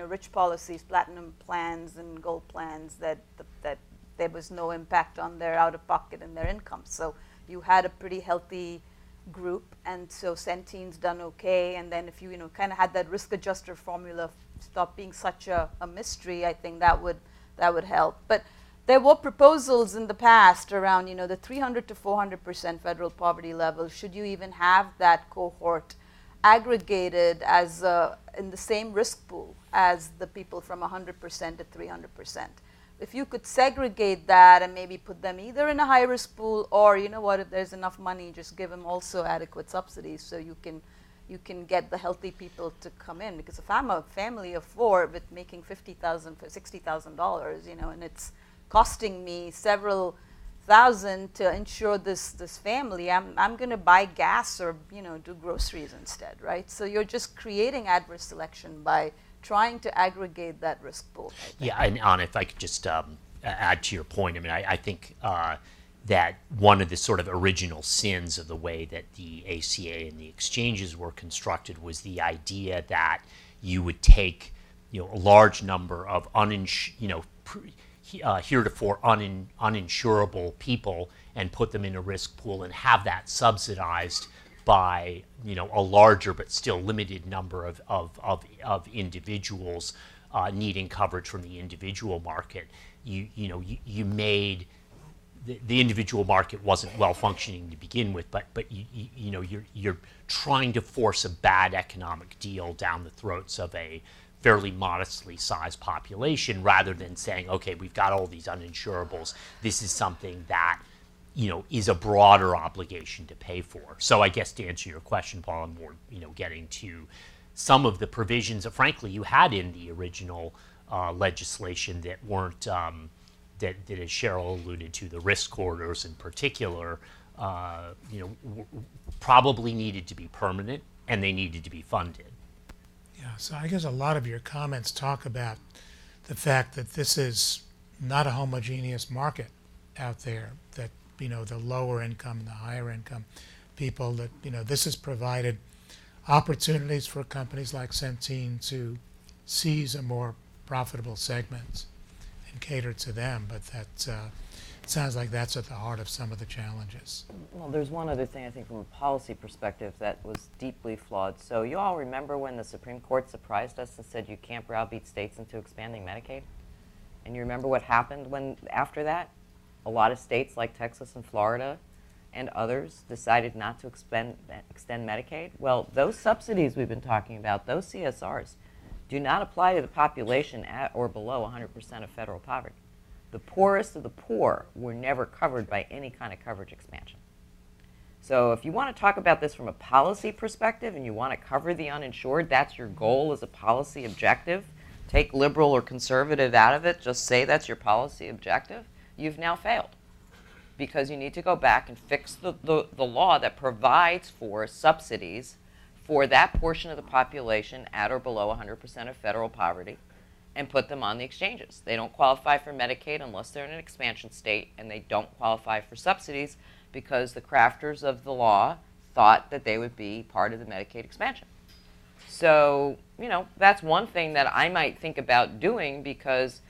rich policies, platinum plans and gold plans that there was no impact on their out-of-pocket and their income. So you had a pretty healthy group, and so Centene's done okay. And then if you kind of had that risk adjuster formula stop being such a mystery, I think that would help. But there were proposals in the past around the 300 to 400% federal poverty level. Should you even have that cohort aggregated as in the same risk pool as the people from 100% to 300%? If you could segregate that and maybe put them either in a high risk pool, or if there's enough money, just give them also adequate subsidies so you can get the healthy people to come in. Because if I'm a family of 4 with making $50,000 for $60,000, and it's costing me several thousand to insure this family, I'm going to buy gas or do groceries instead, right? So you're just creating adverse selection by trying to aggregate that risk pool. Yeah, and Anna, if I could just add to your point, I mean, I think that one of the sort of original sins of the way that the ACA and the exchanges were constructed was the idea that you would take a large number of heretofore uninsurable people and put them in a risk pool and have that subsidized by a larger but still limited number of individuals needing coverage from the individual market. You made the individual market wasn't well functioning to begin with, but you're trying to force a bad economic deal down the throats of a fairly modestly sized population, rather than saying, okay, we've got all these uninsurables. This is something that is a broader obligation to pay for. So I guess to answer your question, Paul, I'm more getting to some of the provisions that, frankly, you had in the original legislation that weren't that as Sheryl alluded to, the risk corridors in particular, probably needed to be permanent and they needed to be funded. Yeah, so I guess a lot of your comments talk about the fact that this is not a homogeneous market out there, that the lower income and the higher income people, that this has provided opportunities for companies like Centene to seize a more profitable segments and cater to them, but that it sounds like that's at the heart of some of the challenges. Well, there's one other thing I think from a policy perspective that was deeply flawed. So you all remember when the Supreme Court surprised us and said you can't browbeat states into expanding Medicaid? And you remember what happened after that? A lot of states like Texas and Florida and others decided not to extend Medicaid. Well, those subsidies we've been talking about, those CSRs, do not apply to the population at or below 100% of federal poverty. The poorest of the poor were never covered by any kind of coverage expansion. So if you want to talk about this from a policy perspective and you want to cover the uninsured, that's your goal as a policy objective, take liberal or conservative out of it, just say that's your policy objective, you've now failed. Because you need to go back and fix the law that provides for subsidies for that portion of the population at or below 100% of federal poverty and put them on the exchanges. They don't qualify for Medicaid unless they're in an expansion state, and they don't qualify for subsidies because the crafters of the law thought that they would be part of the Medicaid expansion. So, that's one thing that I might think about doing, because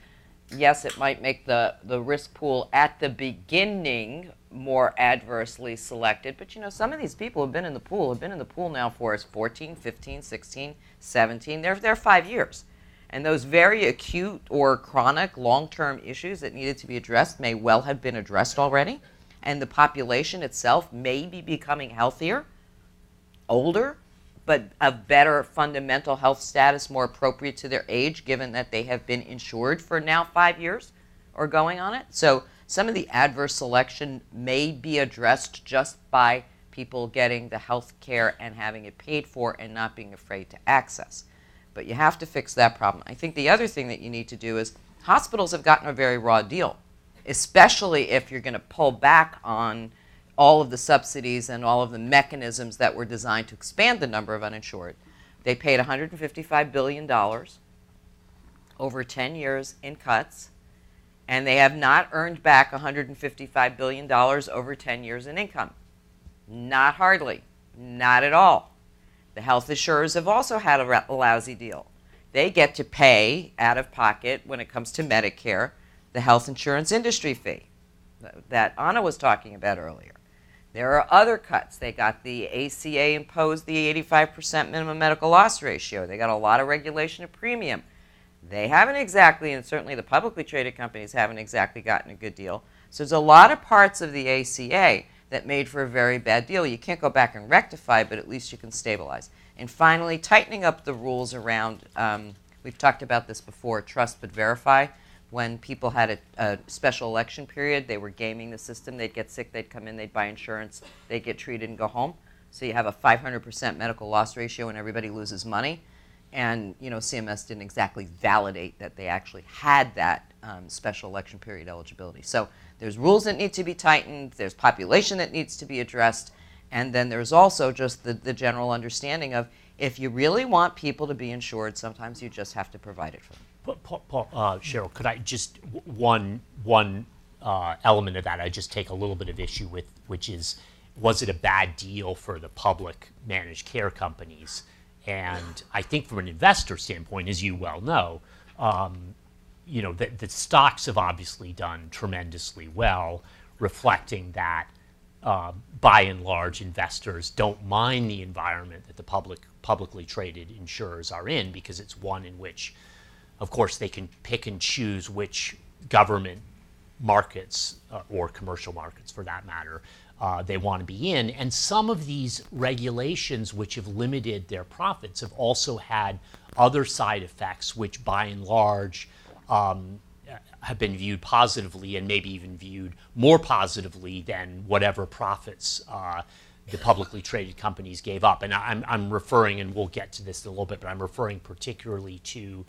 yes, it might make the risk pool at the beginning more adversely selected, but some of these people have been in the pool now for 14, 15, 16, 17. They're there 5 years. And those very acute or chronic long-term issues that needed to be addressed may well have been addressed already. And the population itself may be becoming healthier, older, but of better fundamental health status, more appropriate to their age, given that they have been insured for now 5 years or going on it. So some of the adverse selection may be addressed just by people getting the health care and having it paid for and not being afraid to access. But you have to fix that problem. I think the other thing that you need to do is hospitals have gotten a very raw deal, especially if you're going to pull back on all of the subsidies and all of the mechanisms that were designed to expand the number of uninsured. They paid $155 billion over 10 years in cuts, and they have not earned back $155 billion over 10 years in income. Not hardly. Not at all. The health insurers have also had a lousy deal. They get to pay out of pocket, when it comes to Medicare, the health insurance industry fee that Anna was talking about earlier. There are other cuts. They got the ACA imposed the 85% minimum medical loss ratio. They got a lot of regulation of premium. They haven't exactly, and certainly the publicly traded companies haven't exactly gotten a good deal. So there's a lot of parts of the ACA that made for a very bad deal. You can't go back and rectify, but at least you can stabilize. And finally, tightening up the rules around, we've talked about this before, trust but verify. When people had a special election period, they were gaming the system. They'd get sick, they'd come in, they'd buy insurance, they'd get treated and go home. So you have a 500% medical loss ratio and everybody loses money. And CMS didn't exactly validate that they actually had that special election period eligibility. So there's rules that need to be tightened, there's population that needs to be addressed, and then there's also just the general understanding of if you really want people to be insured, sometimes you just have to provide it for them. Sheryl, could I just one element of that I just take a little bit of issue with, which is, was it a bad deal for the public managed care companies? And I think from an investor standpoint, as you well know, the stocks have obviously done tremendously well, reflecting that by and large investors don't mind the environment that the publicly traded insurers are in, because it's one in which, of course, they can pick and choose which government markets or commercial markets, for that matter, they want to be in. And some of these regulations which have limited their profits have also had other side effects which by and large have been viewed positively, and maybe even viewed more positively than whatever profits the publicly traded companies gave up. And I'm referring, and we'll get to this in a little bit, but I'm referring particularly to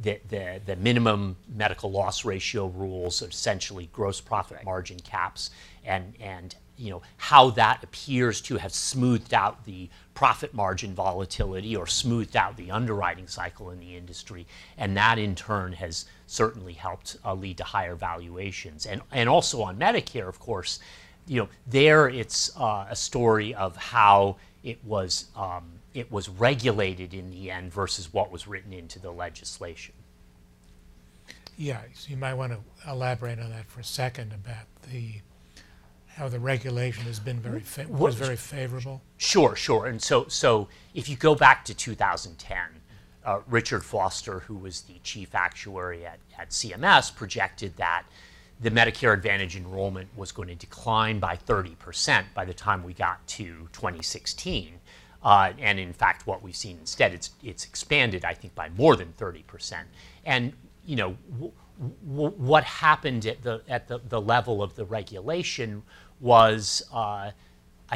the minimum medical loss ratio rules, essentially gross profit margin caps, and how that appears to have smoothed out the profit margin volatility or smoothed out the underwriting cycle in the industry, and that in turn has certainly helped lead to higher valuations. And also on Medicare, of course, there it's a story of how it was regulated in the end versus what was written into the legislation. Yeah, so you might want to elaborate on that for a second about how the regulation has been was very favorable. Sure. And so if you go back to 2010, Richard Foster, who was the chief actuary at CMS, projected that the Medicare Advantage enrollment was going to decline by 30% by the time we got to 2016. And in fact, what we've seen instead, it's expanded, I think, by more than 30%. And what happened at the level of the regulation was, I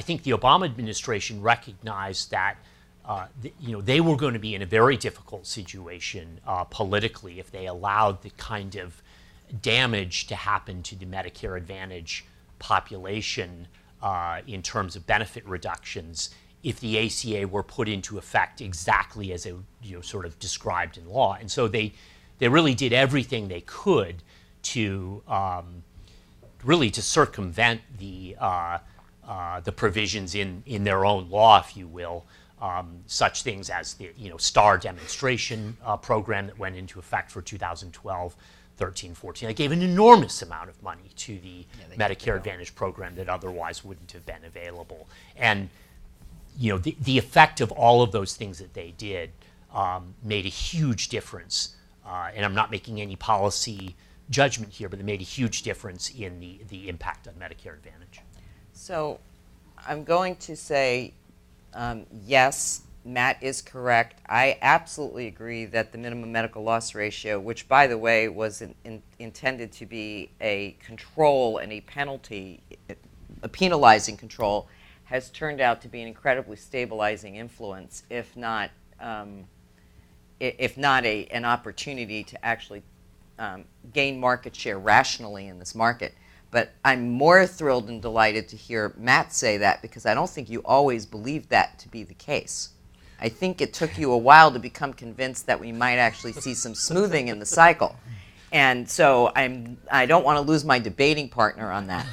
think the Obama administration recognized that they were going to be in a very difficult situation politically if they allowed the kind of damage to happen to the Medicare Advantage population in terms of benefit reductions if the ACA were put into effect exactly as it sort of described in law. And so they really did everything they could to to circumvent the provisions in their own law, if you will, such things as the STAR demonstration program that went into effect for 2012, 13, 14. They gave an enormous amount of money to the Medicare Advantage program that otherwise wouldn't have been available. And the effect of all of those things that they did made a huge difference. And I'm not making any policy judgment here, but it made a huge difference in the impact on Medicare Advantage. So I'm going to say, yes, Matt is correct. I absolutely agree that the minimum medical loss ratio, which, by the way, was intended to be a control and a penalty, a penalizing control, has turned out to be an incredibly stabilizing influence, if not an opportunity to actually gain market share rationally in this market. But I'm more thrilled and delighted to hear Matt say that, because I don't think you always believed that to be the case. I think it took you a while to become convinced that we might actually see some smoothing in the cycle. And so I don't want to lose my debating partner on that.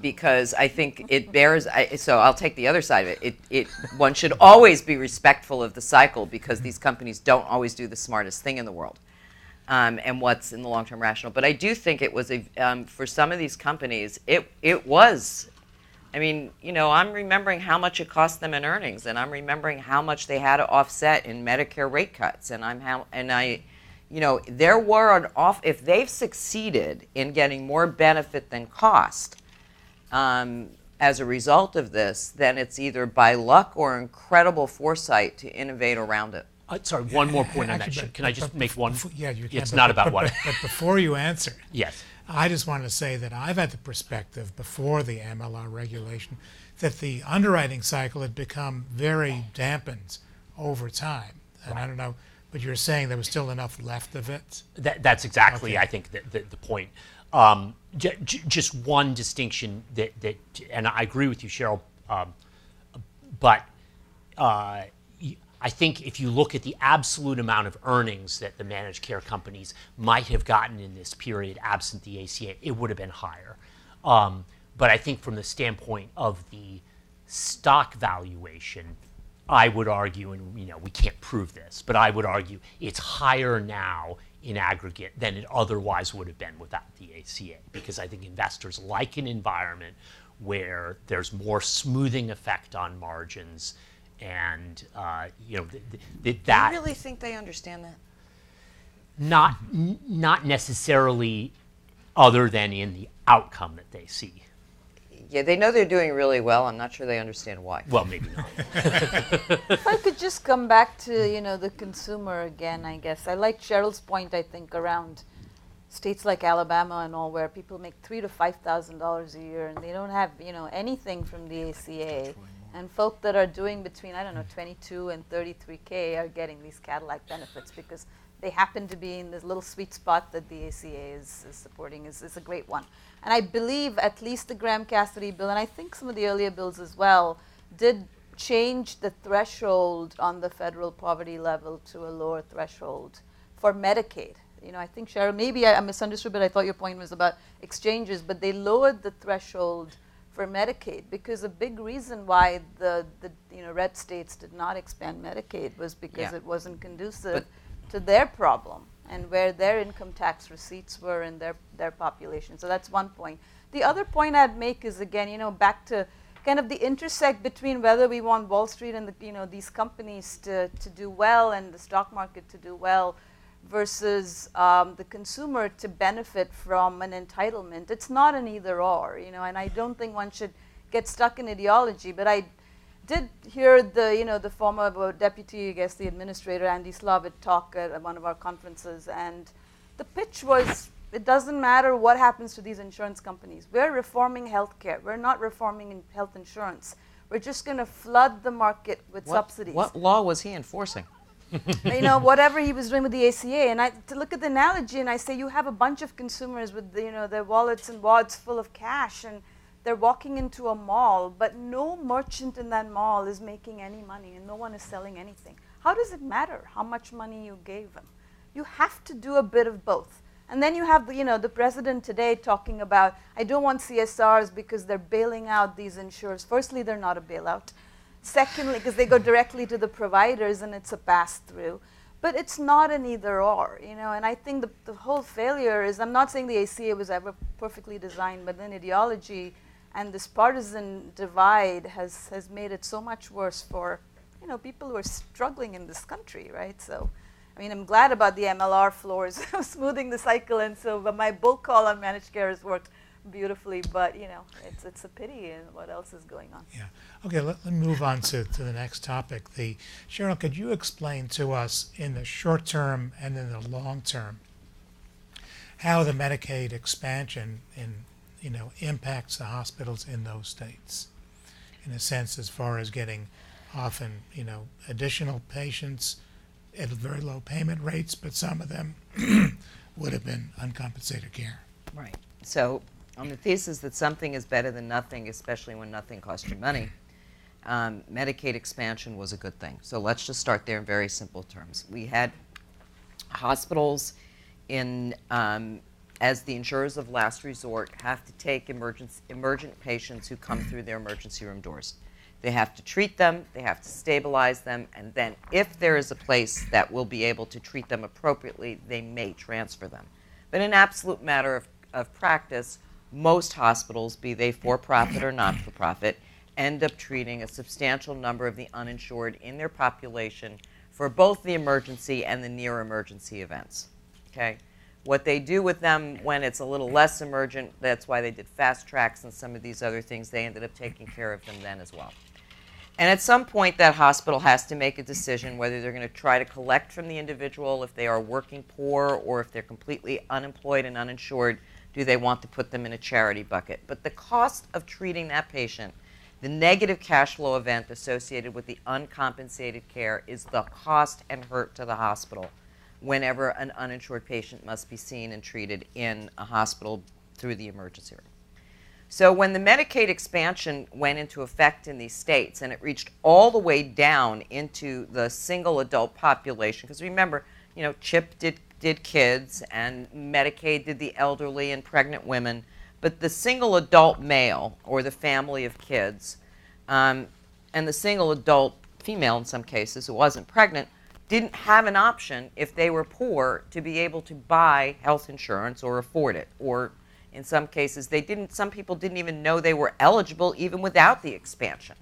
Because I think it bears, so I'll take the other side of it. One should always be respectful of the cycle because these companies don't always do the smartest thing in the world. And what's in the long-term rational. But I do think it was, for some of these companies, it was, I mean, you know, I'm remembering how much it cost them in earnings, and I'm remembering how much they had to offset in Medicare rate cuts, you know, there were if they've succeeded in getting more benefit than cost as a result of this, then it's either by luck or incredible foresight to innovate around it. Sorry, one more point on that. Actually, Can I just make one? Yeah, you can. It's not about what. But before you answer, Yes. I just want to say that I've had the perspective before the MLR regulation that the underwriting cycle had become very dampened over time. And I don't know, but you're saying there was still enough left of it? That's exactly, Okay. I think, the point. Just one distinction that, and I agree with you, Sheryl, but I think if you look at the absolute amount of earnings that the managed care companies might have gotten in this period absent the ACA, it would have been higher. But I think from the standpoint of the stock valuation, I would argue, and you know, we can't prove this, but I would argue it's higher now in aggregate than it otherwise would have been without the ACA, because I think investors like an environment where there's more smoothing effect on margins. And you know that. Do you really think they understand that? Not necessarily, other than in the outcome that they see. Yeah, they know they're doing really well. I'm not sure they understand why. Well, maybe not. If I could just come back to, you know, the consumer again, I guess. I like Sheryl's point, I think, around states like Alabama and all, where people make $3,000 to $5,000 a year and they don't have, you know, anything from the ACA. And folk that are doing between, I don't know, 22 and 33K are getting these Cadillac benefits because they happen to be in this little sweet spot that the ACA is supporting is a great one. And I believe at least the Graham-Cassidy bill, and I think some of the earlier bills as well, did change the threshold on the federal poverty level to a lower threshold for Medicaid. You know, I think, Sheryl, maybe I misunderstood, but I thought your point was about exchanges, but they lowered the threshold for Medicaid, because a big reason why the you know, red states did not expand Medicaid was because it wasn't conducive to their problem and where their income tax receipts were in their population. So that's one point. The other point I'd make is, again, you know, back to kind of the intersect between whether we want Wall Street and the, you know, these companies to do well and the stock market to do well versus the consumer to benefit from an entitlement. It's not an either or, you know, and I don't think one should get stuck in ideology, but I did hear the, you know, the former deputy, I guess the administrator, Andy Slavitt, talk at one of our conferences, and the pitch was, it doesn't matter what happens to these insurance companies. We're reforming healthcare. We're not reforming health insurance. We're just going to flood the market with subsidies. What law was he enforcing? You know, whatever he was doing with the ACA. And to look at the analogy, and I say you have a bunch of consumers with, you know, their wallets and wads full of cash, and they're walking into a mall, but no merchant in that mall is making any money, and no one is selling anything. How does it matter how much money you gave them? You have to do a bit of both. And then you have, you know, the president today talking about, I don't want CSRs because they're bailing out these insurers. Firstly, they're not a bailout. Secondly, because they go directly to the providers and it's a pass-through. But it's not an either-or, you know, and I think the whole failure is, I'm not saying the ACA was ever perfectly designed, but then ideology and this partisan divide has made it so much worse for, you know, people who are struggling in this country, right? So, I mean, I'm glad about the MLR floors smoothing the cycle, and so but my bull call on managed care has worked beautifully, but, you know, it's a pity in what else is going on. Yeah. Okay, let me move on to the next topic. Sheryl, could you explain to us in the short term and in the long term how the Medicaid expansion impacts the hospitals in those states, in a sense, as far as getting often, you know, additional patients at very low payment rates, but some of them would have been uncompensated care. Right. So on the thesis that something is better than nothing, especially when nothing costs you money, Medicaid expansion was a good thing. So let's just start there in very simple terms. We had hospitals as the insurers of last resort have to take emergent patients who come through their emergency room doors. They have to treat them, they have to stabilize them, and then if there is a place that will be able to treat them appropriately, they may transfer them. But in absolute matter of practice, most hospitals, be they for-profit or not-for-profit, end up treating a substantial number of the uninsured in their population for both the emergency and the near emergency events. Okay? What they do with them when it's a little less emergent, that's why they did fast tracks and some of these other things, they ended up taking care of them then as well. And at some point, that hospital has to make a decision whether they're going to try to collect from the individual if they are working poor or if they're completely unemployed and uninsured, do they want to put them in a charity bucket. But the cost of treating that patient, the negative cash flow event associated with the uncompensated care, is the cost and hurt to the hospital whenever an uninsured patient must be seen and treated in a hospital through the emergency room. So when the Medicaid expansion went into effect in these states and it reached all the way down into the single adult population, because remember, CHIP did kids and Medicaid did the elderly and pregnant women, but the single adult male or the family of kids and the single adult female in some cases who wasn't pregnant didn't have an option if they were poor to be able to buy health insurance or afford it, or in some cases, some people didn't even know they were eligible even without the expansion,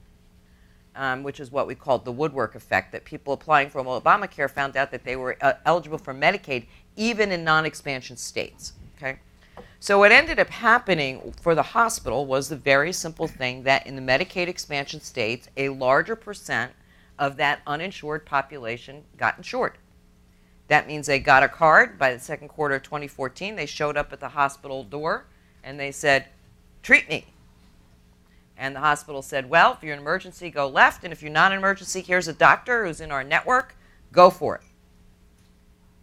which is what we called the woodwork effect, that people applying for Obamacare found out that they were eligible for Medicaid even in non-expansion states. Okay? So what ended up happening for the hospital was the very simple thing that in the Medicaid expansion states, a larger percent of that uninsured population got insured. That means they got a card. By the second quarter of 2014, they showed up at the hospital door and they said, treat me. And the hospital said, well, if you're in an emergency, go left. And if you're not in an emergency, here's a doctor who's in our network. Go for it.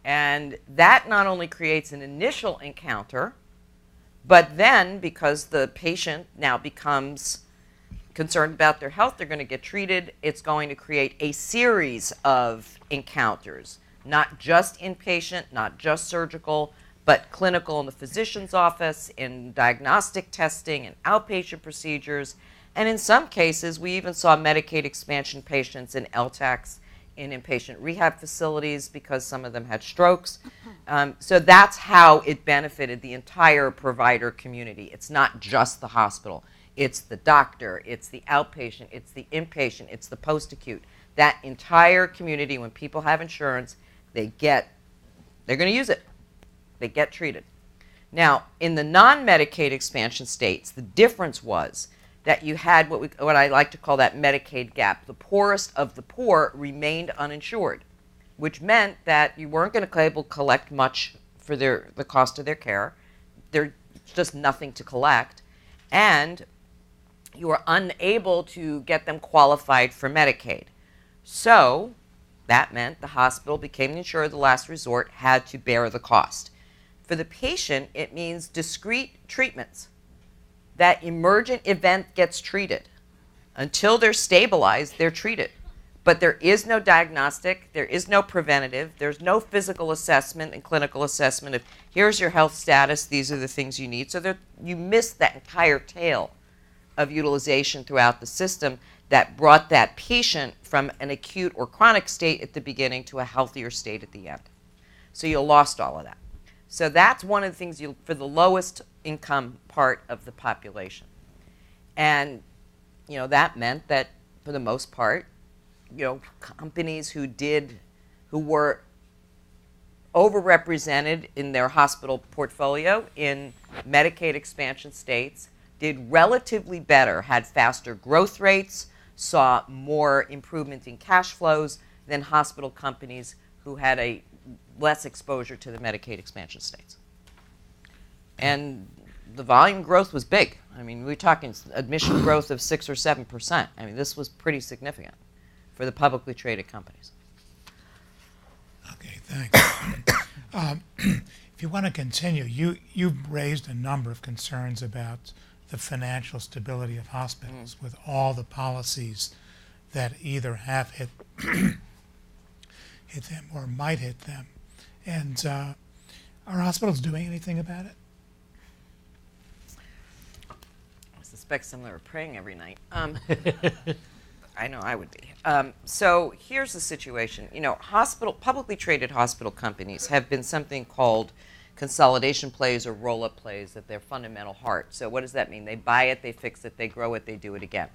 And that not only creates an initial encounter, but then because the patient now becomes concerned about their health, they're going to get treated, it's going to create a series of encounters. Not just inpatient, not just surgical, but clinical in the physician's office, in diagnostic testing, and outpatient procedures. And in some cases, we even saw Medicaid expansion patients in LTACs in inpatient rehab facilities because some of them had strokes. So that's how it benefited the entire provider community. It's not just the hospital. It's the doctor, it's the outpatient, it's the inpatient, it's the post-acute. That entire community, when people have insurance, they're going to use it. They get treated. Now, in the non-Medicaid expansion states, the difference was that you had what I like to call that Medicaid gap. The poorest of the poor remained uninsured, which meant that you weren't going to be able to collect much for the cost of their care. There's just nothing to collect. And you were unable to get them qualified for Medicaid. So that meant the hospital became the insurer of the last resort, had to bear the cost. For the patient, it means discrete treatments. That emergent event gets treated. Until they're stabilized, they're treated. But there is no diagnostic, there is no preventative, there's no physical assessment and clinical assessment of here's your health status, these are the things you need. So you miss that entire tail of utilization throughout the system that brought that patient from an acute or chronic state at the beginning to a healthier state at the end. So you lost all of that. So that's one of the things for the lowest income part of the population. And that meant that for the most part, companies who were overrepresented in their hospital portfolio in Medicaid expansion states did relatively better, had faster growth rates, saw more improvement in cash flows than hospital companies who had a less exposure to the Medicaid expansion states. And the volume growth was big. I mean, we're talking admission growth of 6 or 7%. I mean, this was pretty significant for the publicly traded companies. Okay, thanks. If you want to continue, you've raised a number of concerns about the financial stability of hospitals with all the policies that either have hit them or might hit them. And are hospitals doing anything about it? I suspect some of them are praying every night. I know I would be. So here's the situation. You know, publicly traded hospital companies have been something called consolidation plays or roll-up plays at their fundamental heart. So what does that mean? They buy it, they fix it, they grow it, they do it again.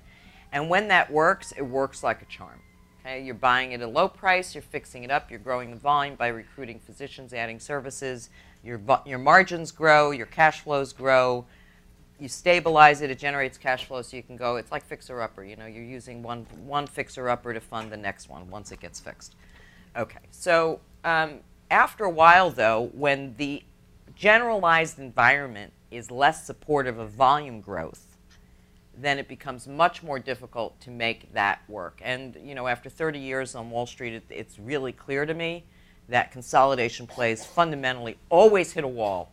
And when that works, it works like a charm. Okay? You're buying it at a low price, you're fixing it up, you're growing the volume by recruiting physicians, adding services, your margins grow, your cash flows grow, you stabilize it, it generates cash flow so you can go, it's like fixer-upper, you know, you're using one fixer-upper to fund the next one once it gets fixed. Okay, so after a while though, when the generalized environment is less supportive of volume growth, then it becomes much more difficult to make that work. And you know, after 30 years on Wall Street, it's really clear to me that consolidation plays fundamentally always hit a wall.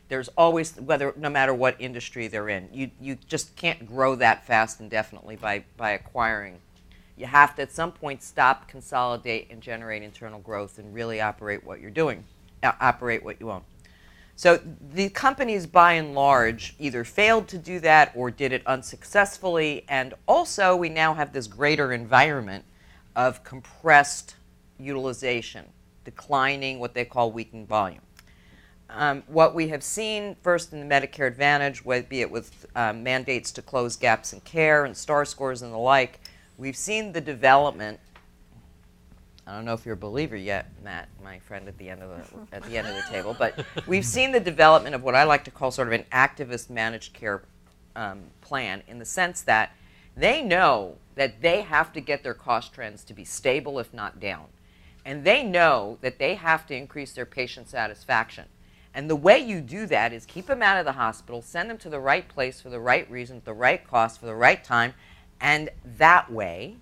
There's always, no matter what industry they're in, you just can't grow that fast indefinitely by acquiring. You have to at some point stop, consolidate, and generate internal growth and really operate what you're doing, operate what you own. So the companies, by and large, either failed to do that or did it unsuccessfully. And also, we now have this greater environment of compressed utilization, declining what they call weakened volume. What we have seen first in the Medicare Advantage, be it with mandates to close gaps in care and STAR scores and the like, we've seen the development. I don't know if you're a believer yet, Matt, my friend at the end of the table, but we've seen the development of what I like to call sort of an activist managed care plan, in the sense that they know that they have to get their cost trends to be stable, if not down. And they know that they have to increase their patient satisfaction. And the way you do that is keep them out of the hospital, send them to the right place for the right reason, at the right cost, for the right time, and that way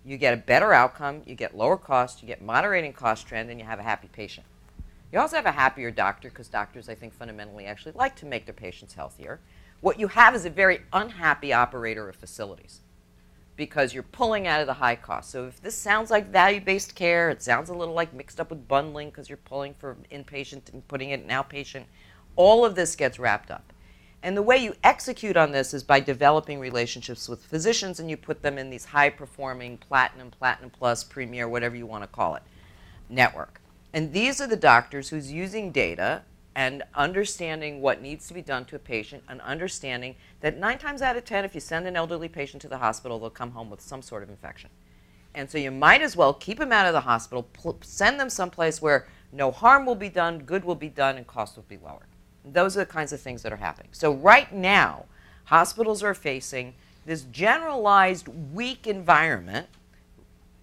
you get a better outcome, you get lower cost, you get moderating cost trend, and you have a happy patient. You also have a happier doctor, because doctors, I think, fundamentally actually like to make their patients healthier. What you have is a very unhappy operator of facilities, because you're pulling out of the high cost. So if this sounds like value-based care, it sounds a little like mixed up with bundling because you're pulling for inpatient and putting it in outpatient, all of this gets wrapped up. And the way you execute on this is by developing relationships with physicians, and you put them in these high-performing platinum, platinum plus, premier, whatever you want to call it, network. And these are the doctors who's using data and understanding what needs to be done to a patient, and understanding that 9 times out of 10, if you send an elderly patient to the hospital, they'll come home with some sort of infection. And so you might as well keep them out of the hospital, send them someplace where no harm will be done, good will be done, and cost will be lower. Those are the kinds of things that are happening. So right now, hospitals are facing this generalized weak environment.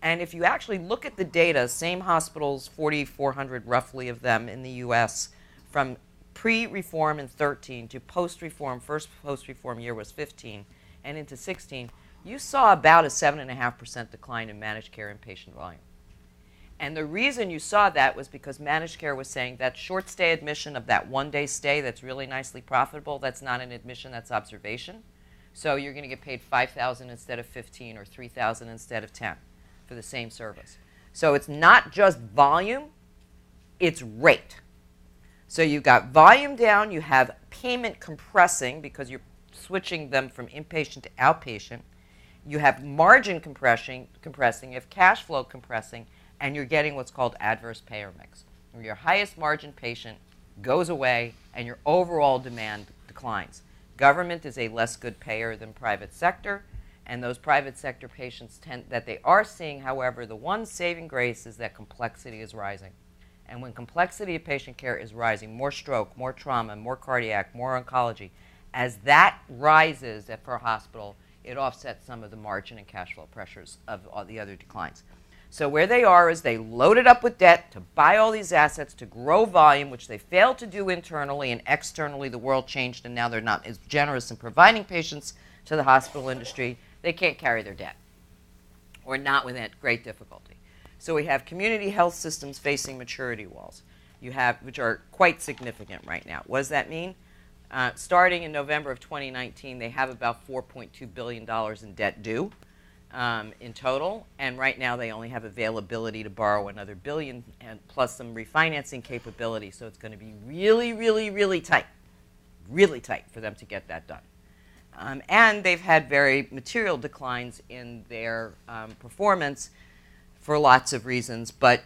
And if you actually look at the data, same hospitals, 4,400 roughly of them in the US, from pre-reform in 13 to post-reform, first post-reform year was 15, and into 16, you saw about a 7.5% decline in managed care inpatient volume. And the reason you saw that was because managed care was saying that short stay admission of that one-day stay that's really nicely profitable, that's not an admission, that's observation. So you're going to get paid $5,000 instead of $15,000 or $3,000 instead of $10,000 for the same service. So it's not just volume, it's rate. So you've got volume down, you have payment compressing because you're switching them from inpatient to outpatient. You have margin compressing, you have cash flow compressing, and you're getting what's called adverse payer mix, where your highest margin patient goes away and your overall demand declines. Government is a less good payer than private sector, and those private sector patients that they are seeing, however, the one saving grace is that complexity is rising. And when complexity of patient care is rising, more stroke, more trauma, more cardiac, more oncology, as that rises for a hospital, it offsets some of the margin and cash flow pressures of all the other declines. So where they are is they loaded up with debt to buy all these assets, to grow volume, which they failed to do internally, and externally the world changed, and now they're not as generous in providing patients to the hospital industry. They can't carry their debt, or not without great difficulty. So we have community health systems facing maturity walls, which are quite significant right now. What does that mean? Starting in November of 2019, they have about $4.2 billion in debt due. in total, and right now they only have availability to borrow another $1 billion and plus some refinancing capability. So it's going to be really, really, really tight for them to get that done. And they've had very material declines in their performance for lots of reasons. But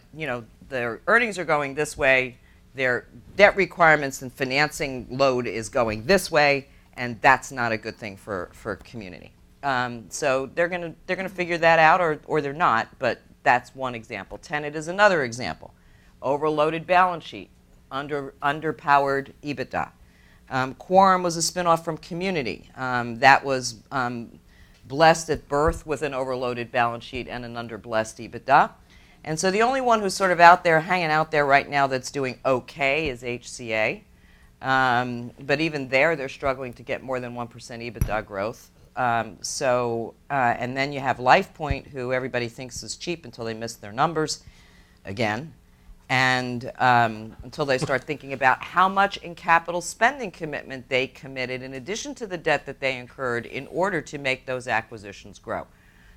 their earnings are going this way, their debt requirements and financing load is going this way, and that's not a good thing for community. So they're gonna figure that out, or they're not. But that's one example. Tenet is another example. Overloaded balance sheet, underpowered EBITDA. Quorum was a spinoff from Community that was blessed at birth with an overloaded balance sheet and an underblessed EBITDA. And so the only one who's sort of out there, hanging out there right now that's doing okay is HCA. But even there, they're struggling to get more than 1% EBITDA growth. And then you have LifePoint, who everybody thinks is cheap until they miss their numbers again. And until they start thinking about how much in capital spending commitment they committed in addition to the debt that they incurred in order to make those acquisitions grow.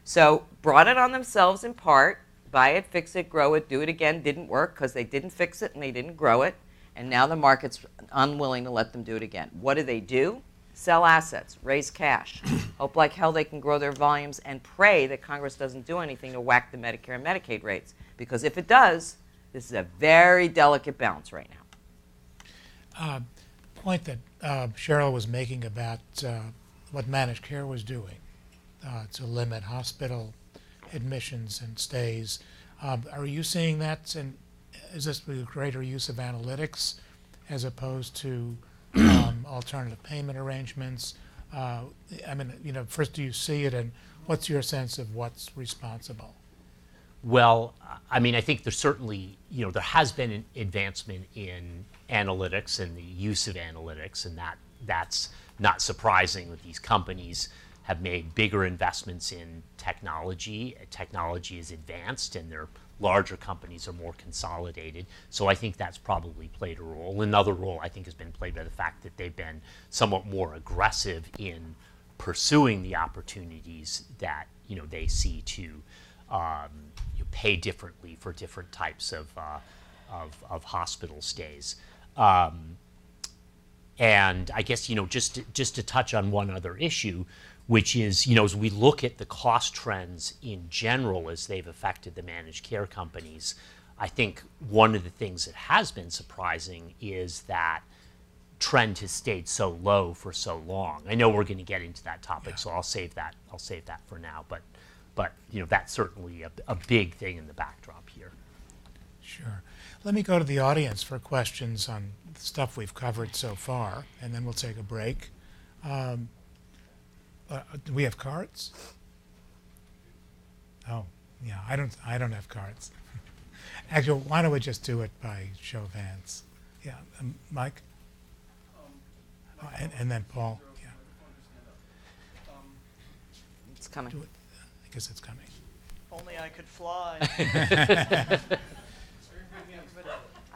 So brought it on themselves in part, buy it, fix it, grow it, do it again, didn't work because they didn't fix it and they didn't grow it. And now the market's unwilling to let them do it again. What do? Sell assets, raise cash, hope like hell they can grow their volumes, and pray that Congress doesn't do anything to whack the Medicare and Medicaid rates. Because if it does, this is a very delicate balance right now. Point that Sheryl was making about what managed care was doing to limit hospital admissions and stays. Are you seeing that? And is this with greater use of analytics as opposed to alternative payment arrangements? First, do you see it, and what's your sense of what's responsible? Well, I think there's certainly, there has been an advancement in analytics and the use of analytics, and that's not surprising that these companies have made bigger investments in technology. Technology is advanced, and their larger companies are more consolidated. So I think that's probably played a role. Another role I think has been played by the fact that they've been somewhat more aggressive in pursuing the opportunities that they see to pay differently for different types of hospital stays. And I guess just to touch on one other issue, which is as we look at the cost trends in general as they've affected the managed care companies, I think one of the things that has been surprising is that trend has stayed so low for so long. I know we're going to get into that topic, so I'll save that for now. But that's certainly a big thing in the backdrop here. Sure. Let me go to the audience for questions on the stuff we've covered so far, and then we'll take a break. Do we have cards? Oh, yeah. I don't have cards. Actually, why don't we just do it by show of hands? Yeah, Mike, and then Paul. Yeah. It's coming. Do it. I guess it's coming. If only I could fly. I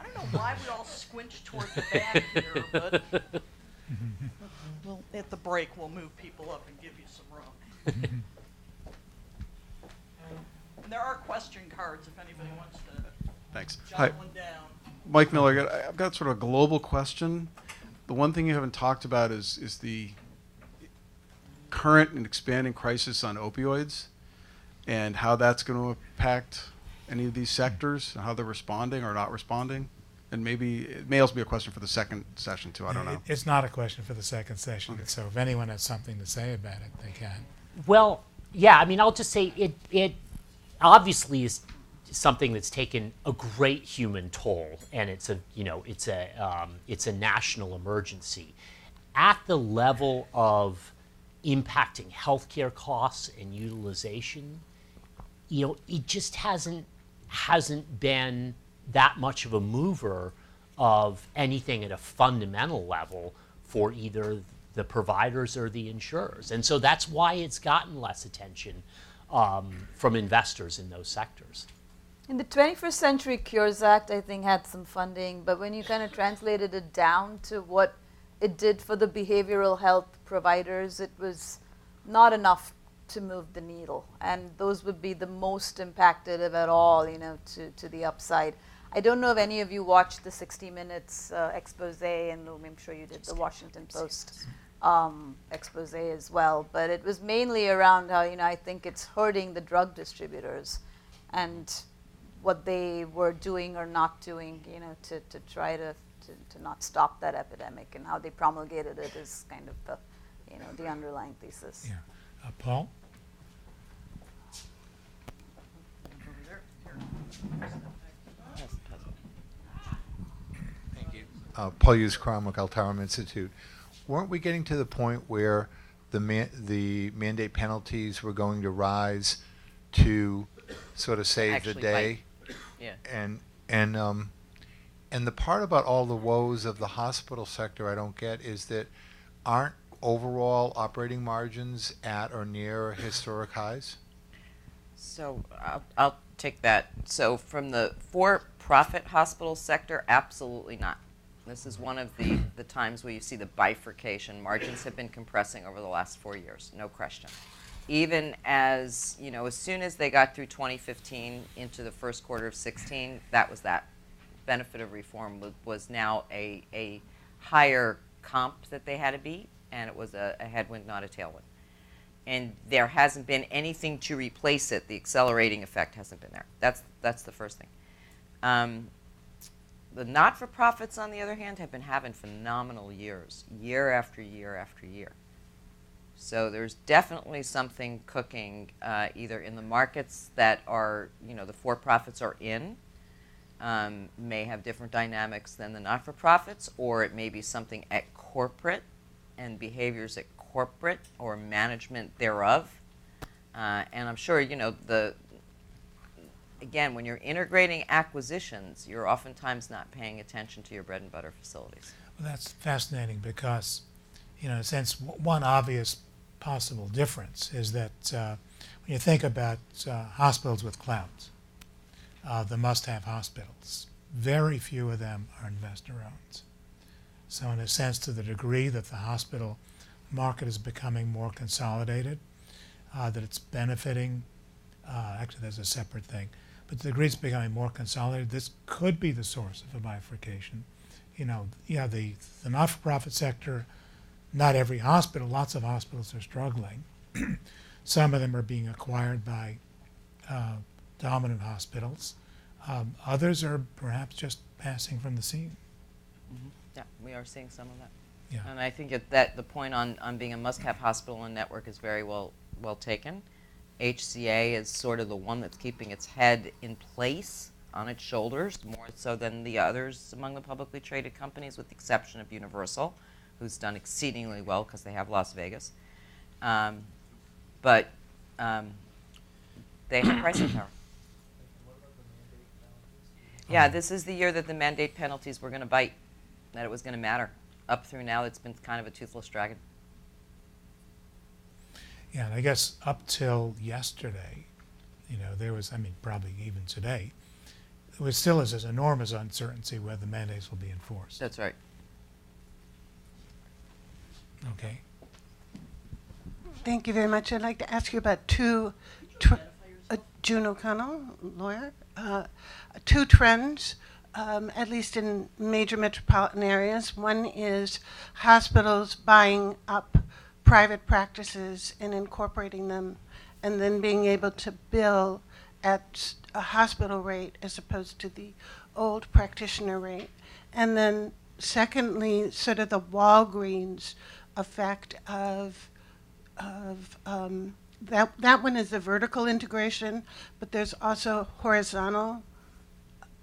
don't know why we all squinch toward the back here, but at the break we'll move people up and give you some room. And there are question cards if anybody wants to Thanks. jot Hi, one down. Mike Miller. I've got sort of a global question. The one thing you haven't talked about is the current and expanding crisis on opioids and how that's going to impact any of these sectors and how they're responding or not responding. And maybe it may also be a question for the second session too. I don't know. It's not a question for the second session. Okay. So if anyone has something to say about it, they can. Well, yeah, I'll just say it obviously is something that's taken a great human toll, and it's a national emergency. At the level of impacting healthcare costs and utilization, it just hasn't been that much of a mover of anything at a fundamental level for either the providers or the insurers. And so that's why it's gotten less attention from investors in those sectors. In the 21st Century Cures Act, I think, had some funding, but when you kind of translated it down to what it did for the behavioral health providers, it was not enough to move the needle, and those would be the most impacted, if at all, to the upside. I don't know if any of you watched the 60 Minutes expose, and I'm sure you did the Washington Post expose as well, but it was mainly around how, I think it's hurting the drug distributors and what they were doing or not doing, to try to not stop that epidemic, and how they promulgated it is kind of the underlying thesis. Yeah. Paul? Thank you. Paul Hughes, Cromwell, Altarum Institute. Weren't we getting to the point where the mandate penalties were going to rise to sort of save Actually the day? Yeah. And the part about all the woes of the hospital sector I don't get is that aren't overall operating margins at or near historic highs? So I'll take that. So from the for-profit hospital sector, absolutely not. This is one of the times where you see the bifurcation. Margins have been compressing over the last 4 years, no question. Even as, as soon as they got through 2015 into the first quarter of 16, that was that. Benefit of reform was now a higher comp that they had to beat, and it was a headwind, not a tailwind. And there hasn't been anything to replace it. The accelerating effect hasn't been there. That's the first thing. The not-for-profits, on the other hand, have been having phenomenal years, year after year after year. So there's definitely something cooking either in the markets that are, the for-profits are in, may have different dynamics than the not-for-profits, or it may be something at corporate and behaviors at corporate or management thereof. And I'm sure, again, when you're integrating acquisitions, you're oftentimes not paying attention to your bread and butter facilities. Well, that's fascinating because, in a sense, one obvious possible difference is that when you think about hospitals with clouds, the must-have hospitals, very few of them are investor-owned. So in a sense, to the degree that the hospital market is becoming more consolidated, that it's benefiting, actually that's a separate thing, but to the degree it's becoming more consolidated, this could be the source of a bifurcation. The not-for-profit sector, not every hospital, lots of hospitals are struggling. Some of them are being acquired by dominant hospitals. Others are perhaps just passing from the scene. Mm-hmm. Yeah, we are seeing some of that. Yeah. And I think that the point on being a must-have hospital and network is very well taken. HCA is sort of the one that's keeping its head in place on its shoulders, more so than the others among the publicly traded companies, with the exception of Universal, who's done exceedingly well because they have Las Vegas. But they have pricing power. Yeah, this is the year that the mandate penalties were going to bite, that it was going to matter. Up through now, it's been kind of a toothless dragon. Yeah, and I guess up till yesterday, there was, probably even today, there was still is this enormous uncertainty whether the mandates will be enforced. That's right. Okay. Thank you very much. I'd like to ask you about June O'Connell, lawyer. Two trends, at least in major metropolitan areas. One is hospitals buying up private practices and incorporating them, and then being able to bill at a hospital rate as opposed to the old practitioner rate. And then secondly, sort of the Walgreens effect of that one is the vertical integration, but there's also horizontal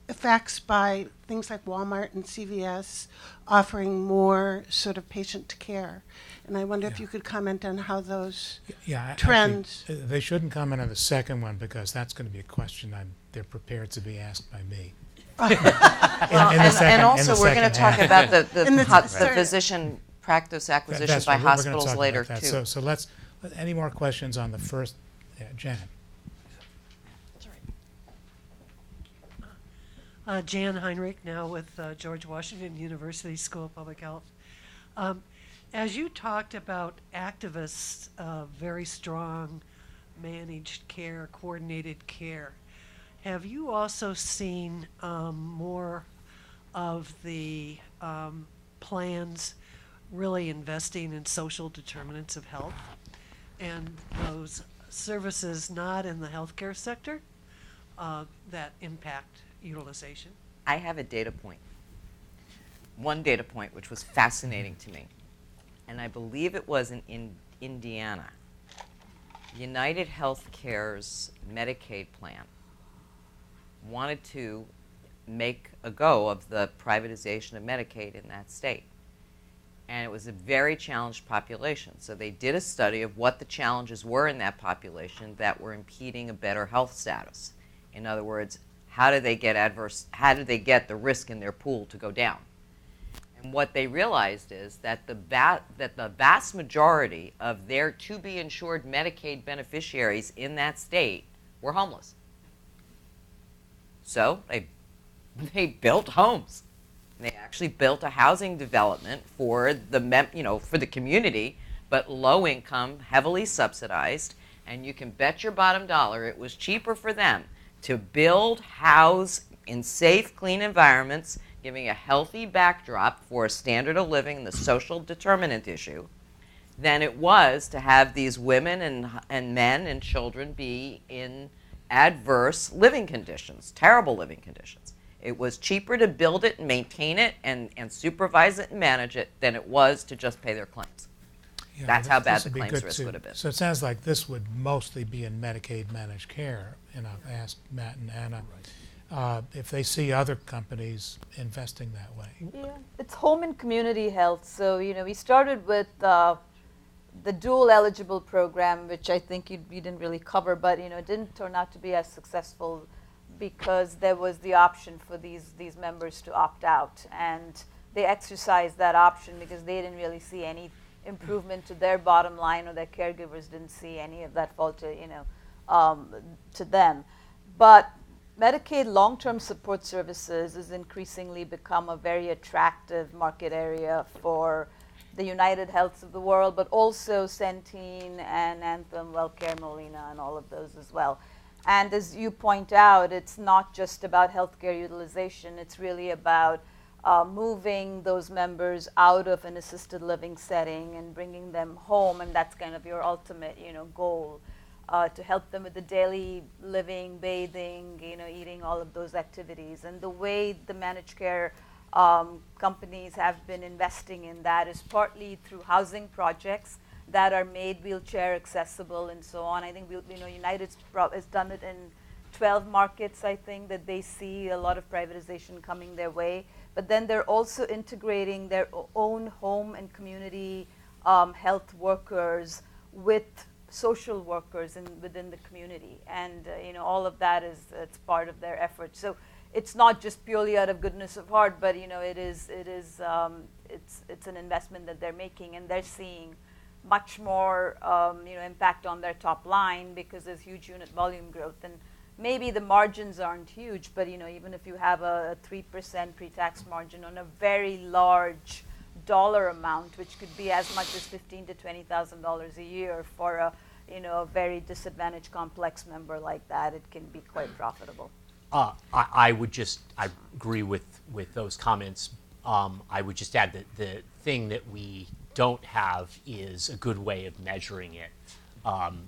effects by things like Walmart and CVS offering more sort of patient care. And I wonder if you could comment on how those trends. Actually, they shouldn't comment on the second one because that's going to be a question they're prepared to be asked by me. And also we're going to talk about the the physician practice acquisition That's by right. We're gonna hospitals talk later about that. too. So let's, any more questions on the first, Jan? Jan Heinrich, now with George Washington University School of Public Health. As you talked about activists, very strong managed care, coordinated care. Have you also seen more of the plans really investing in social determinants of health and those services not in the healthcare sector that impact utilization? I have a data point. One data point which was fascinating to me, and I believe it was in Indiana. United Healthcare's Medicaid plan wanted to make a go of the privatization of Medicaid in that state. And it was a very challenged population. So they did a study of what the challenges were in that population that were impeding a better health status. In other words, how did they get the risk in their pool to go down? And what they realized is that the vast majority of their to-be-insured Medicaid beneficiaries in that state were homeless. So they built homes. They actually built a housing development for the community, but low income, heavily subsidized, and you can bet your bottom dollar it was cheaper for them to build, house in safe, clean environments, giving a healthy backdrop for a standard of living and the social determinant issue, than it was to have these women and men and children be in adverse living conditions, terrible living conditions. It was cheaper to build it and maintain it and supervise it and manage it than it was to just pay their claims. Yeah, That's how bad this the would be claims good risk to- would have been. So it sounds like this would mostly be in Medicaid managed care, and I've asked Matt and Anna if they see other companies investing that way. Yeah, it's home and community health. So, we started with the dual eligible program, which I think you didn't really cover, but, it didn't turn out to be as successful because there was the option for these members to opt out. And they exercised that option because they didn't really see any improvement to their bottom line, or their caregivers didn't see any of that fall to them. But Medicaid long-term support services has increasingly become a very attractive market area for the United Healths of the world, but also Centene and Anthem, WellCare, Molina, and all of those as well. And as you point out, it's not just about healthcare utilization. It's really about moving those members out of an assisted living setting and bringing them home, and that's kind of your ultimate, goal, to help them with the daily living, bathing, eating, all of those activities. And the way the managed care companies have been investing in that is partly through housing projects that are made wheelchair accessible and so on. I think United has done it in 12 markets, I think, that they see a lot of privatization coming their way. But then they're also integrating their own home and community health workers with social workers within the community. And all of that it's part of their effort. So it's not just purely out of goodness of heart, but it's an investment that they're making, and they're seeing much more impact on their top line because there's huge unit volume growth. And maybe the margins aren't huge, but even if you have a 3% pre-tax margin on a very large dollar amount, which could be as much as $15,000 to $20,000 a year for a very disadvantaged complex member like that, it can be quite profitable. I agree with those comments. I would just add that the thing that we don't have is a good way of measuring it.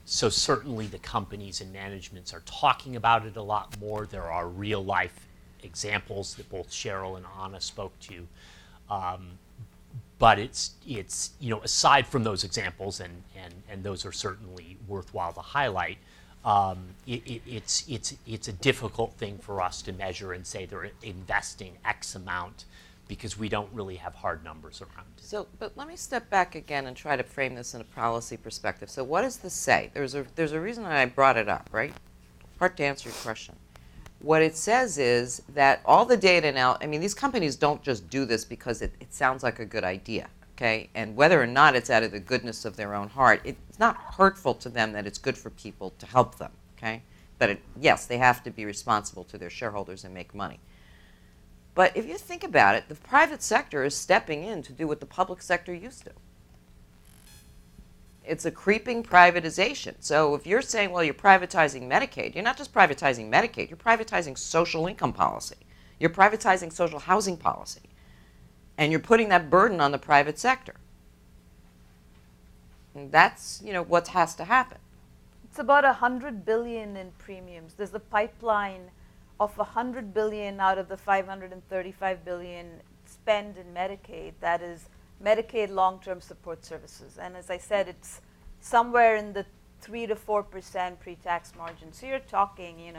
So certainly the companies and managements are talking about it a lot more. There are real life examples that both Sheryl and Anna spoke to. But it's aside from those examples, and those are certainly worthwhile to highlight, it's a difficult thing for us to measure and say they're investing X amount because we don't really have hard numbers around it. So, but let me step back again and try to frame this in a policy perspective. So what does this say? There's a reason I brought it up, right? Part to answer your question. What it says is that all the data now, these companies don't just do this because it sounds like a good idea, okay? And whether or not it's out of the goodness of their own heart, it's not hurtful to them that it's good for people to help them, okay? But yes, they have to be responsible to their shareholders and make money. But if you think about it, the private sector is stepping in to do what the public sector used to. It's a creeping privatization. So if you're saying, well, you're privatizing Medicaid, you're not just privatizing Medicaid, you're privatizing social income policy. You're privatizing social housing policy. And you're putting that burden on the private sector. And that's, what has to happen. It's about $100 billion in premiums. There's a pipeline of $100 billion out of the $535 billion spent in Medicaid. That is Medicaid long-term support services. And as I said, it's somewhere in the 3 to 4% pre-tax margin. So you're talking,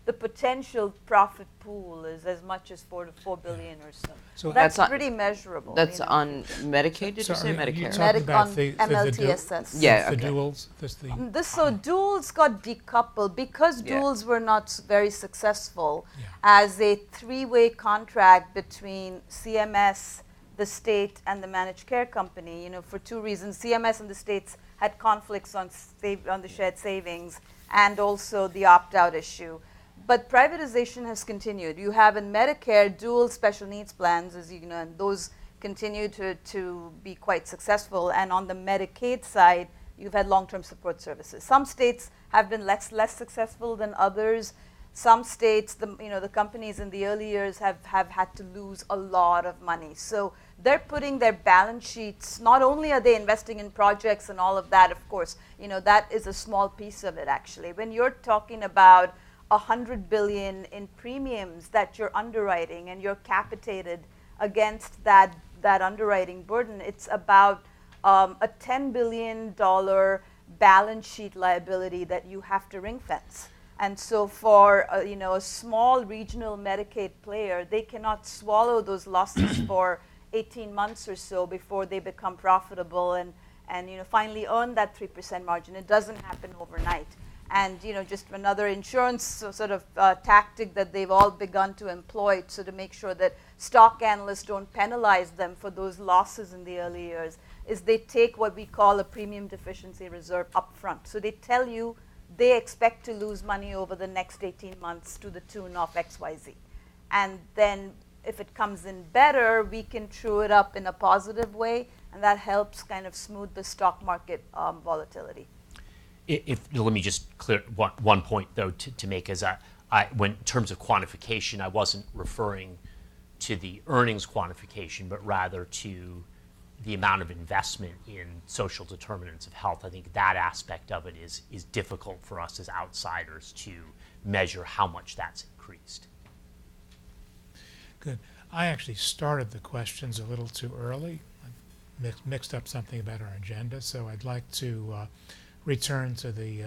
the potential profit pool is as much as $4 billion or so. So that's on- pretty measurable. That's on Medicaid, did you say are you Medicare? talking about on the MLTSS. Yeah, the okay. duals? So duals got decoupled because Yeah. duals were not very successful Yeah. as a three-way contract between CMS, the state, and the managed care company. For two reasons: CMS and the states had conflicts on the shared savings, and also the opt-out issue. But privatization has continued. You have in Medicare dual special needs plans, as you know, and those continue to be quite successful. And on the Medicaid side, you've had long-term support services. Some states have been less successful than others. Some states, the companies in the early years have had to lose a lot of money. So they're putting their balance sheets, not only are they investing in projects and all of that, of course, that is a small piece of it actually. When you're talking about $100 billion in premiums that you're underwriting and you're capitated against that underwriting burden, it's about a $10 billion balance sheet liability that you have to ring fence. And so for a small regional Medicaid player, they cannot swallow those losses for 18 months or so before they become profitable and finally earn that 3% margin. It doesn't happen overnight. And just another insurance sort of tactic that they've all begun to employ, so to make sure that stock analysts don't penalize them for those losses in the early years, is they take what we call a premium deficiency reserve up front. So they tell you they expect to lose money over the next 18 months to the tune of XYZ. And then if it comes in better, we can true it up in a positive way, and that helps kind of smooth the stock market volatility. Let me just clear one point though to make, as when in terms of quantification, I wasn't referring to the earnings quantification, but rather to the amount of investment in social determinants of health. I think that aspect of it is difficult for us as outsiders to measure how much that's increased. Good. I actually started the questions a little too early. I mixed up something about our agenda, so I'd like to return to the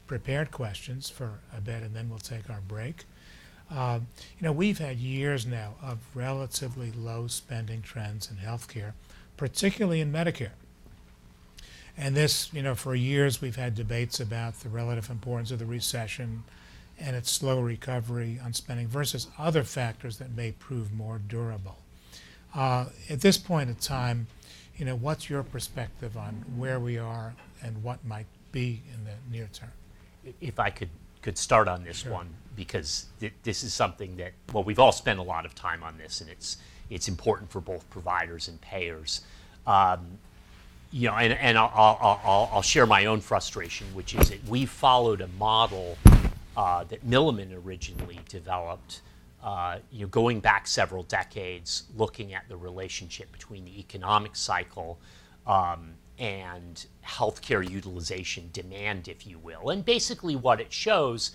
prepared questions for a bit, and then we'll take our break. We've had years now of relatively low spending trends in healthcare, particularly in Medicare. And this, for years we've had debates about the relative importance of the recession and its slow recovery on spending versus other factors that may prove more durable. At this point in time, what's your perspective on where we are and what might be in the near term? If I could start on this one, because this is something that, we've all spent a lot of time on this, and it's important for both providers and payers. And I'll share my own frustration, which is that we followed a model that Milliman originally developed, going back several decades, looking at the relationship between the economic cycle and healthcare utilization demand, if you will. And basically what it shows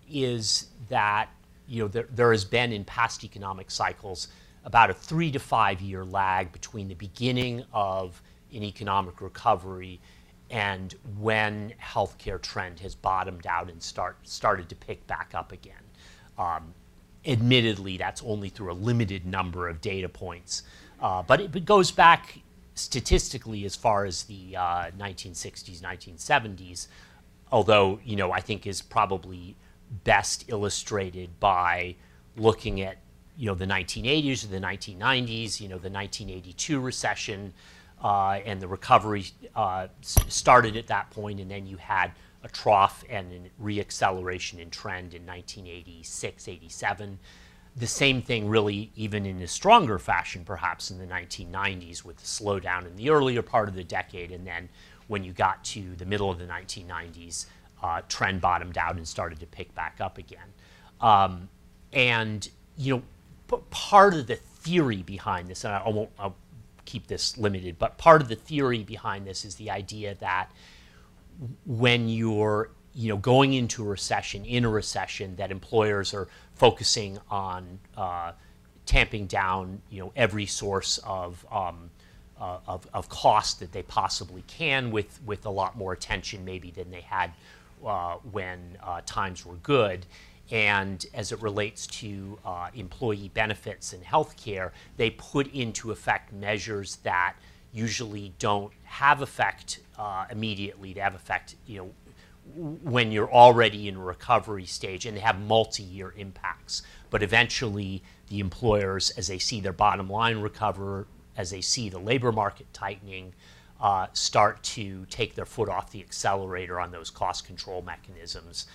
is that there has been in past economic cycles about a 3 to 5 year lag between the beginning of an economic recovery and when healthcare trend has bottomed out and started to pick back up again. Admittedly, that's only through a limited number of data points, but it goes back statistically as far as the 1960s, 1970s, although, I think is probably best illustrated by looking at, the 1980s or the 1990s, the 1982 recession, and the recovery started at that point, and then you had a trough and a reacceleration in trend in 1986, 87. The same thing really even in a stronger fashion perhaps in the 1990s with the slowdown in the earlier part of the decade, and then when you got to the middle of the 1990s, trend bottomed out and started to pick back up again. And part of the theory behind this, and I'll keep this limited, but part of the theory behind this is the idea that when you're going into a recession, that employers are focusing on tamping down every source of cost that they possibly can with a lot more attention maybe than they had when times were good. And as it relates to employee benefits and health care, they put into effect measures that usually don't have effect immediately. They have effect when you're already in a recovery stage, and they have multi-year impacts. But eventually the employers, as they see their bottom line recover, as they see the labor market tightening, start to take their foot off the accelerator on those cost control mechanisms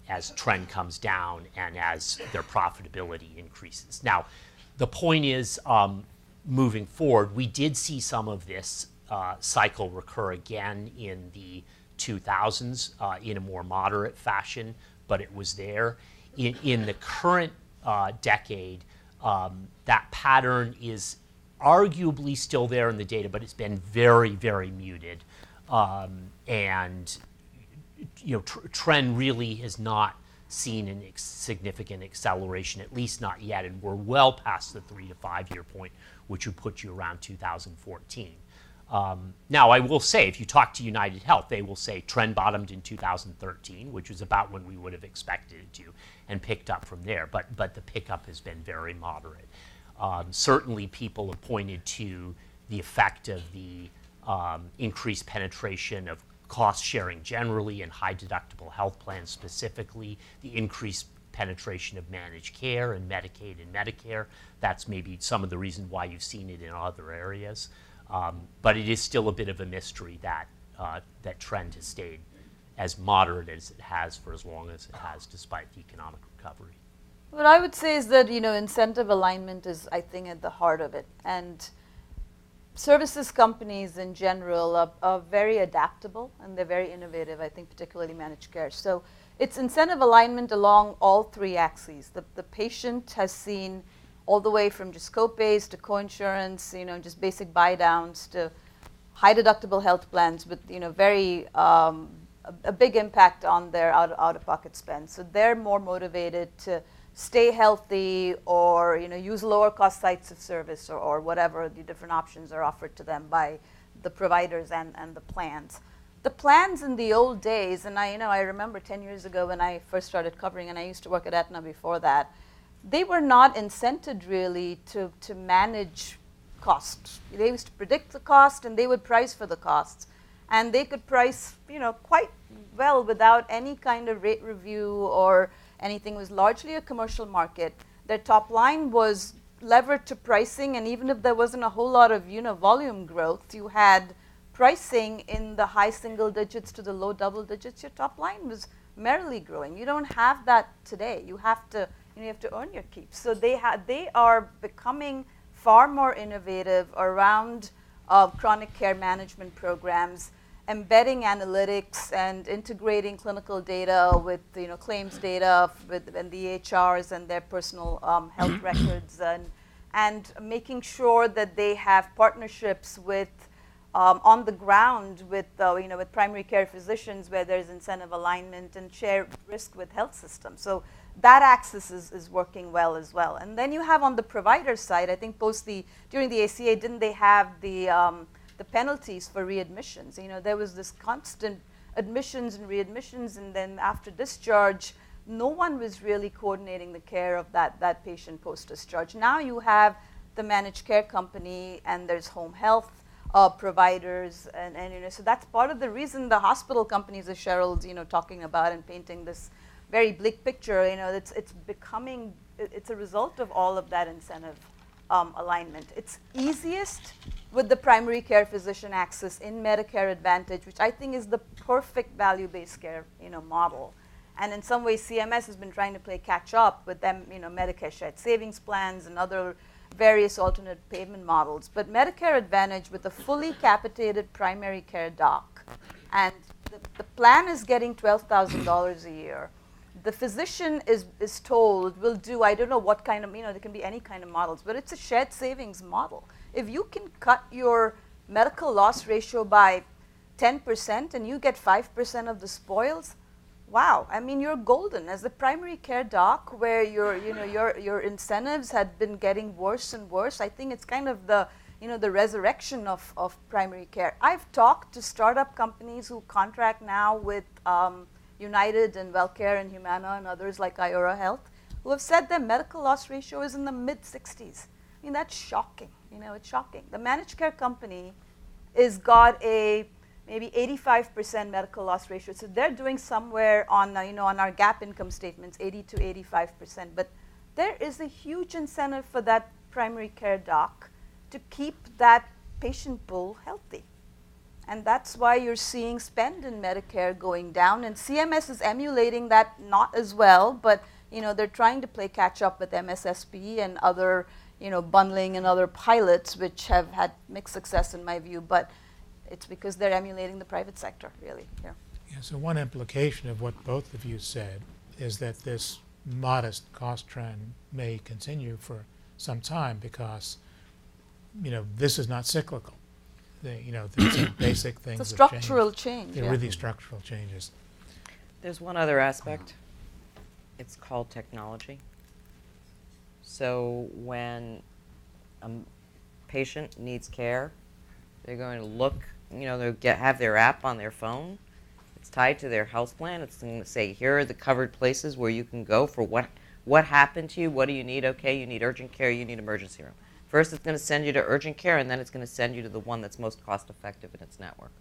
as trend comes down and as their profitability increases. Now, the point is, moving forward, we did see some of this cycle recur again in the 2000s in a more moderate fashion, but it was there. In the current decade, that pattern is arguably still there in the data, but it's been very, very muted. And trend really has not seen a significant acceleration, at least not yet, and we're well past the 3 to 5 year point, which would put you around 2014. Now, I will say, if you talk to United Health, they will say trend bottomed in 2013, which was about when we would have expected it to, and picked up from there. But the pickup has been very moderate. Certainly, people have pointed to the effect of the increased penetration of cost sharing generally and high deductible health plans specifically, the increased penetration of managed care and Medicaid and Medicare. That's maybe some of the reason why you've seen it in other areas. But it is still a bit of a mystery that that trend has stayed as moderate as it has for as long as it has, despite the economic recovery. What I would say is that incentive alignment is, I think, at the heart of it, and services companies in general are very adaptable and they're very innovative. I think particularly managed care. So it's incentive alignment along all three axes. The patient has seen all the way from just co-pays to co-insurance, just basic buy-downs to high deductible health plans with, very a big impact on their out-of-pocket spend. So they're more motivated to stay healthy or, use lower cost sites of service or whatever the different options are offered to them by the providers and the plans. The plans in the old days, and I remember 10 years ago when I first started covering, and I used to work at Aetna before that, they were not incented really to manage costs. They used to predict the cost and they would price for the costs. And they could price, quite well without any kind of rate review or anything. It was largely a commercial market. Their top line was levered to pricing, and even if there wasn't a whole lot of volume growth, you had pricing in the high single digits to the low double digits. Your top line was merrily growing. You don't have that today. You have to earn your keep. So they are becoming far more innovative around chronic care management programs, embedding analytics and integrating clinical data with claims data and the EHRs and their personal health records, and making sure that they have partnerships with on the ground with with primary care physicians where there's incentive alignment and share risk with health systems. So that axis is working well as well. And then you have on the provider side, I think during the ACA, didn't they have the penalties for readmissions? There was this constant admissions and readmissions, and then after discharge, no one was really coordinating the care of that patient post-discharge. Now you have the managed care company, and there's home health providers, and so that's part of the reason the hospital companies, as Sheryl's talking about and painting this very bleak picture. It's becoming, it's a result of all of that incentive alignment. It's easiest with the primary care physician access in Medicare Advantage, which I think is the perfect value-based care model. And in some ways, CMS has been trying to play catch up with them, Medicare shared savings plans and other various alternate payment models. But Medicare Advantage with a fully capitated primary care doc, and the plan is getting $12,000 a year. The physician is told, we'll do, I don't know what kind of, there can be any kind of models, but it's a shared savings model. If you can cut your medical loss ratio by 10% and you get 5% of the spoils, wow, I mean, you're golden. As the primary care doc, where your incentives had been getting worse and worse, I think it's kind of the resurrection of primary care. I've talked to startup companies who contract now with United and WellCare and Humana and others like Iora Health, who have said their medical loss ratio is in the mid-60s. I mean, that's shocking. It's shocking. The managed care company is got a maybe 85% medical loss ratio. So they're doing somewhere on, on our GAAP income statements, 80 to 85%. But there is a huge incentive for that primary care doc to keep that patient pool healthy. And that's why you're seeing spend in Medicare going down. And CMS is emulating that not as well, but they're trying to play catch up with MSSP and other bundling and other pilots, which have had mixed success in my view. But it's because they're emulating the private sector, really, here. Yeah, so one implication of what both of you said is that this modest cost trend may continue for some time because, this is not cyclical. The basic things It's a have structural changed. change. They're Yeah. really structural changes. There's one other aspect. It's called technology. So when a patient needs care, they're going to look, they'll have their app on their phone. It's tied to their health plan. It's going to say, here are the covered places where you can go for what happened to you, what do you need, okay, you need urgent care, you need emergency room. First, it's going to send you to urgent care, and then it's going to send you to the one that's most cost-effective in its network.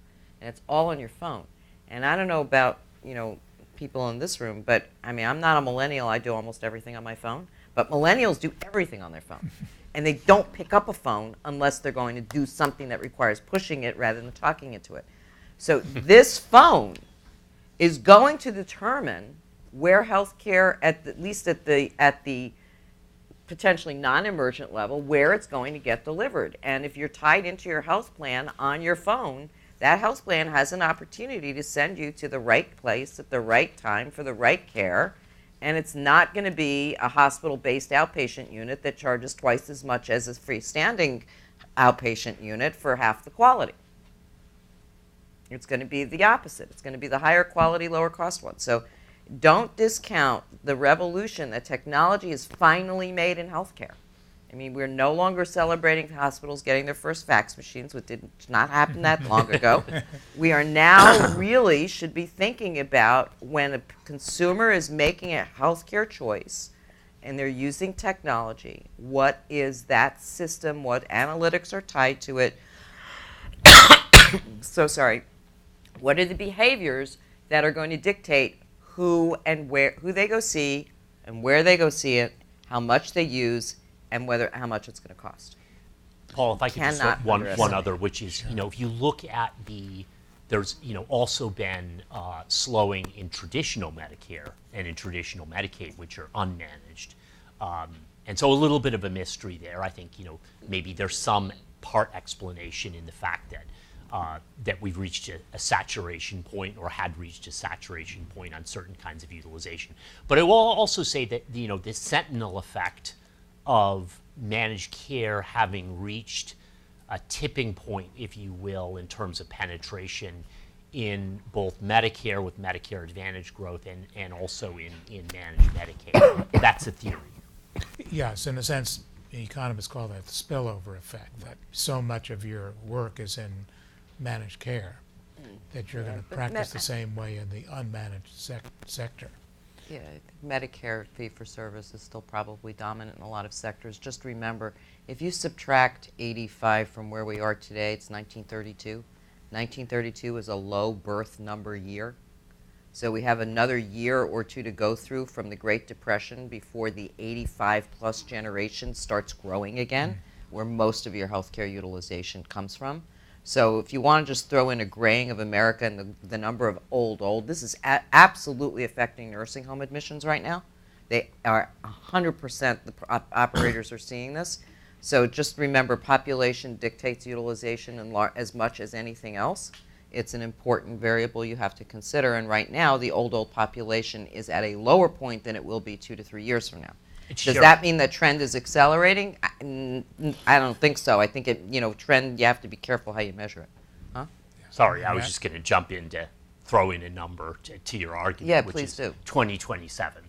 And it's all on your phone. And I don't know about, people in this room, but, I'm not a millennial. I do almost everything on my phone. But millennials do everything on their phone. And they don't pick up a phone unless they're going to do something that requires pushing it rather than talking into it. So this phone is going to determine where healthcare, at least at the potentially non-emergent level, where it's going to get delivered. And if you're tied into your health plan on your phone, that health plan has an opportunity to send you to the right place at the right time for the right care. And it's not going to be a hospital-based outpatient unit that charges twice as much as a freestanding outpatient unit for half the quality. It's going to be the opposite. It's going to be the higher quality, lower cost one. So don't discount the revolution that technology has finally made in healthcare. We're no longer celebrating hospitals getting their first fax machines, which did not happen that long ago. We are now really should be thinking about when a consumer is making a healthcare choice and they're using technology, what is that system, what analytics are tied to it. So sorry. What are the behaviors that are going to dictate who they go see and where they go see it, how much they use, and how much it's going to cost. Paul, if I could just Cannot add one underestimate. other, which is, if you look at there's, also been slowing in traditional Medicare and in traditional Medicaid, which are unmanaged. And so a little bit of a mystery there. I think, maybe there's some part explanation in the fact that we've reached a saturation point or had reached a saturation point on certain kinds of utilization. But I will also say that, this sentinel effect of managed care having reached a tipping point, if you will, in terms of penetration in both Medicare with Medicare Advantage growth and also in managed Medicaid. That's a theory. Yes, in a sense, economists call that the spillover effect, that so much of your work is in managed care that you're going to practice the same way in the unmanaged sector. Yeah, I think Medicare fee-for-service is still probably dominant in a lot of sectors. Just remember, if you subtract 85 from where we are today, it's 1932. 1932 is a low birth number year. So we have another year or two to go through from the Great Depression before the 85-plus generation starts growing again, where most of your healthcare utilization comes from. So if you want to just throw in a graying of America and the number of old, this is absolutely affecting nursing home admissions right now. They are 100%, the operators are seeing this. So just remember, population dictates utilization as much as anything else. It's an important variable you have to consider, and right now the old population is at a lower point than it will be 2 to 3 years from now. Does that mean that trend is accelerating? I don't think so. I think trend, you have to be careful how you measure it. Huh? Sorry, I was just going to jump in to throw in a number to your argument, Yeah, which please is do. 2027.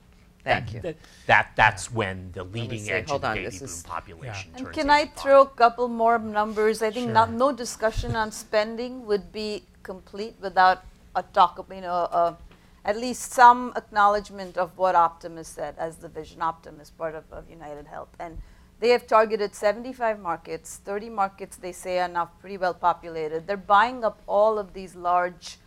Thank you. That's when the leading see. edge Hold of on, the baby this boom is- population And turns can I 85. throw a couple more numbers? I think Sure. no discussion on spending would be complete without a talk of, at least some acknowledgement of what Optum has said as the vision. Optum is part of United Health. And they have targeted 75 markets. 30 markets they say are now pretty well populated. They're buying up all of these large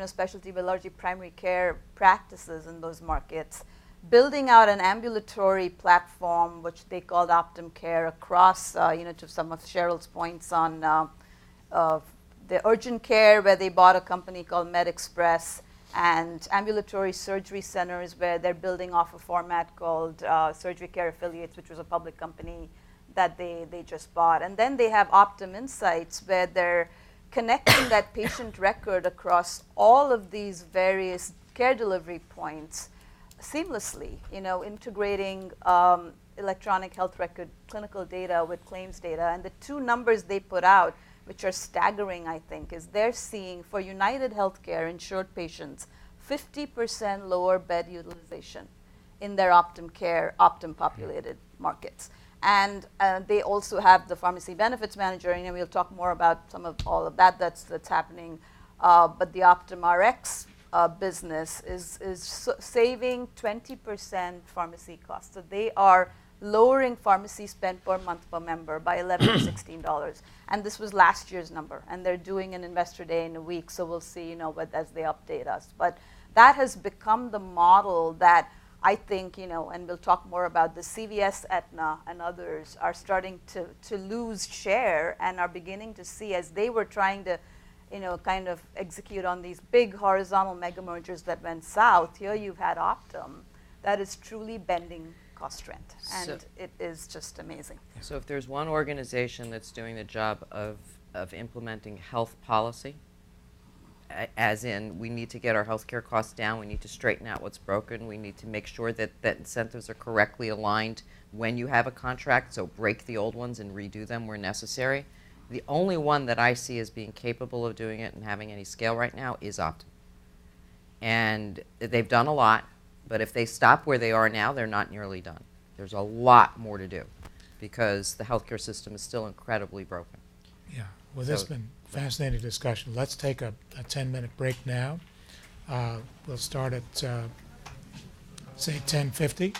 specialty, but largely primary care practices in those markets, building out an ambulatory platform, which they called Optum Care, across, to some of Sheryl's points on the urgent care, where they bought a company called MedExpress, and ambulatory surgery centers, where they're building off a format called Surgery Care Affiliates, which was a public company that they just bought. And then they have Optum Insights, where they're connecting that patient record across all of these various care delivery points seamlessly, integrating electronic health record clinical data with claims data. And the two numbers they put out, which are staggering, I think, is they're seeing for United Healthcare insured patients 50% lower bed utilization in their Optum Care, Optum populated markets. And they also have the pharmacy benefits manager, and we'll talk more about some of all of that's happening. But the Optum RX business is saving 20% pharmacy costs. So they are lowering pharmacy spend per month per member by $11 to $16. And this was last year's number. And they're doing an investor day in a week, so we'll see, as they update us. But that has become the model that I think, and we'll talk more about the CVS, Aetna, and others are starting to lose share and are beginning to see, as they were trying to, kind of execute on these big horizontal mega mergers that went south. Here you've had Optum that is truly bending cost trend, and it is just amazing. So if there's one organization that's doing the job of implementing health policy, as in we need to get our healthcare costs down, we need to straighten out what's broken, we need to make sure that incentives are correctly aligned when you have a contract, so break the old ones and redo them where necessary. The only one that I see as being capable of doing it and having any scale right now is Optum. And they've done a lot, but if they stop where they are now, they're not nearly done. There's a lot more to do because the healthcare system is still incredibly broken. Yeah, well, this has been fascinating discussion. Let's take a 10-minute break now. We'll start at, say, 10:50.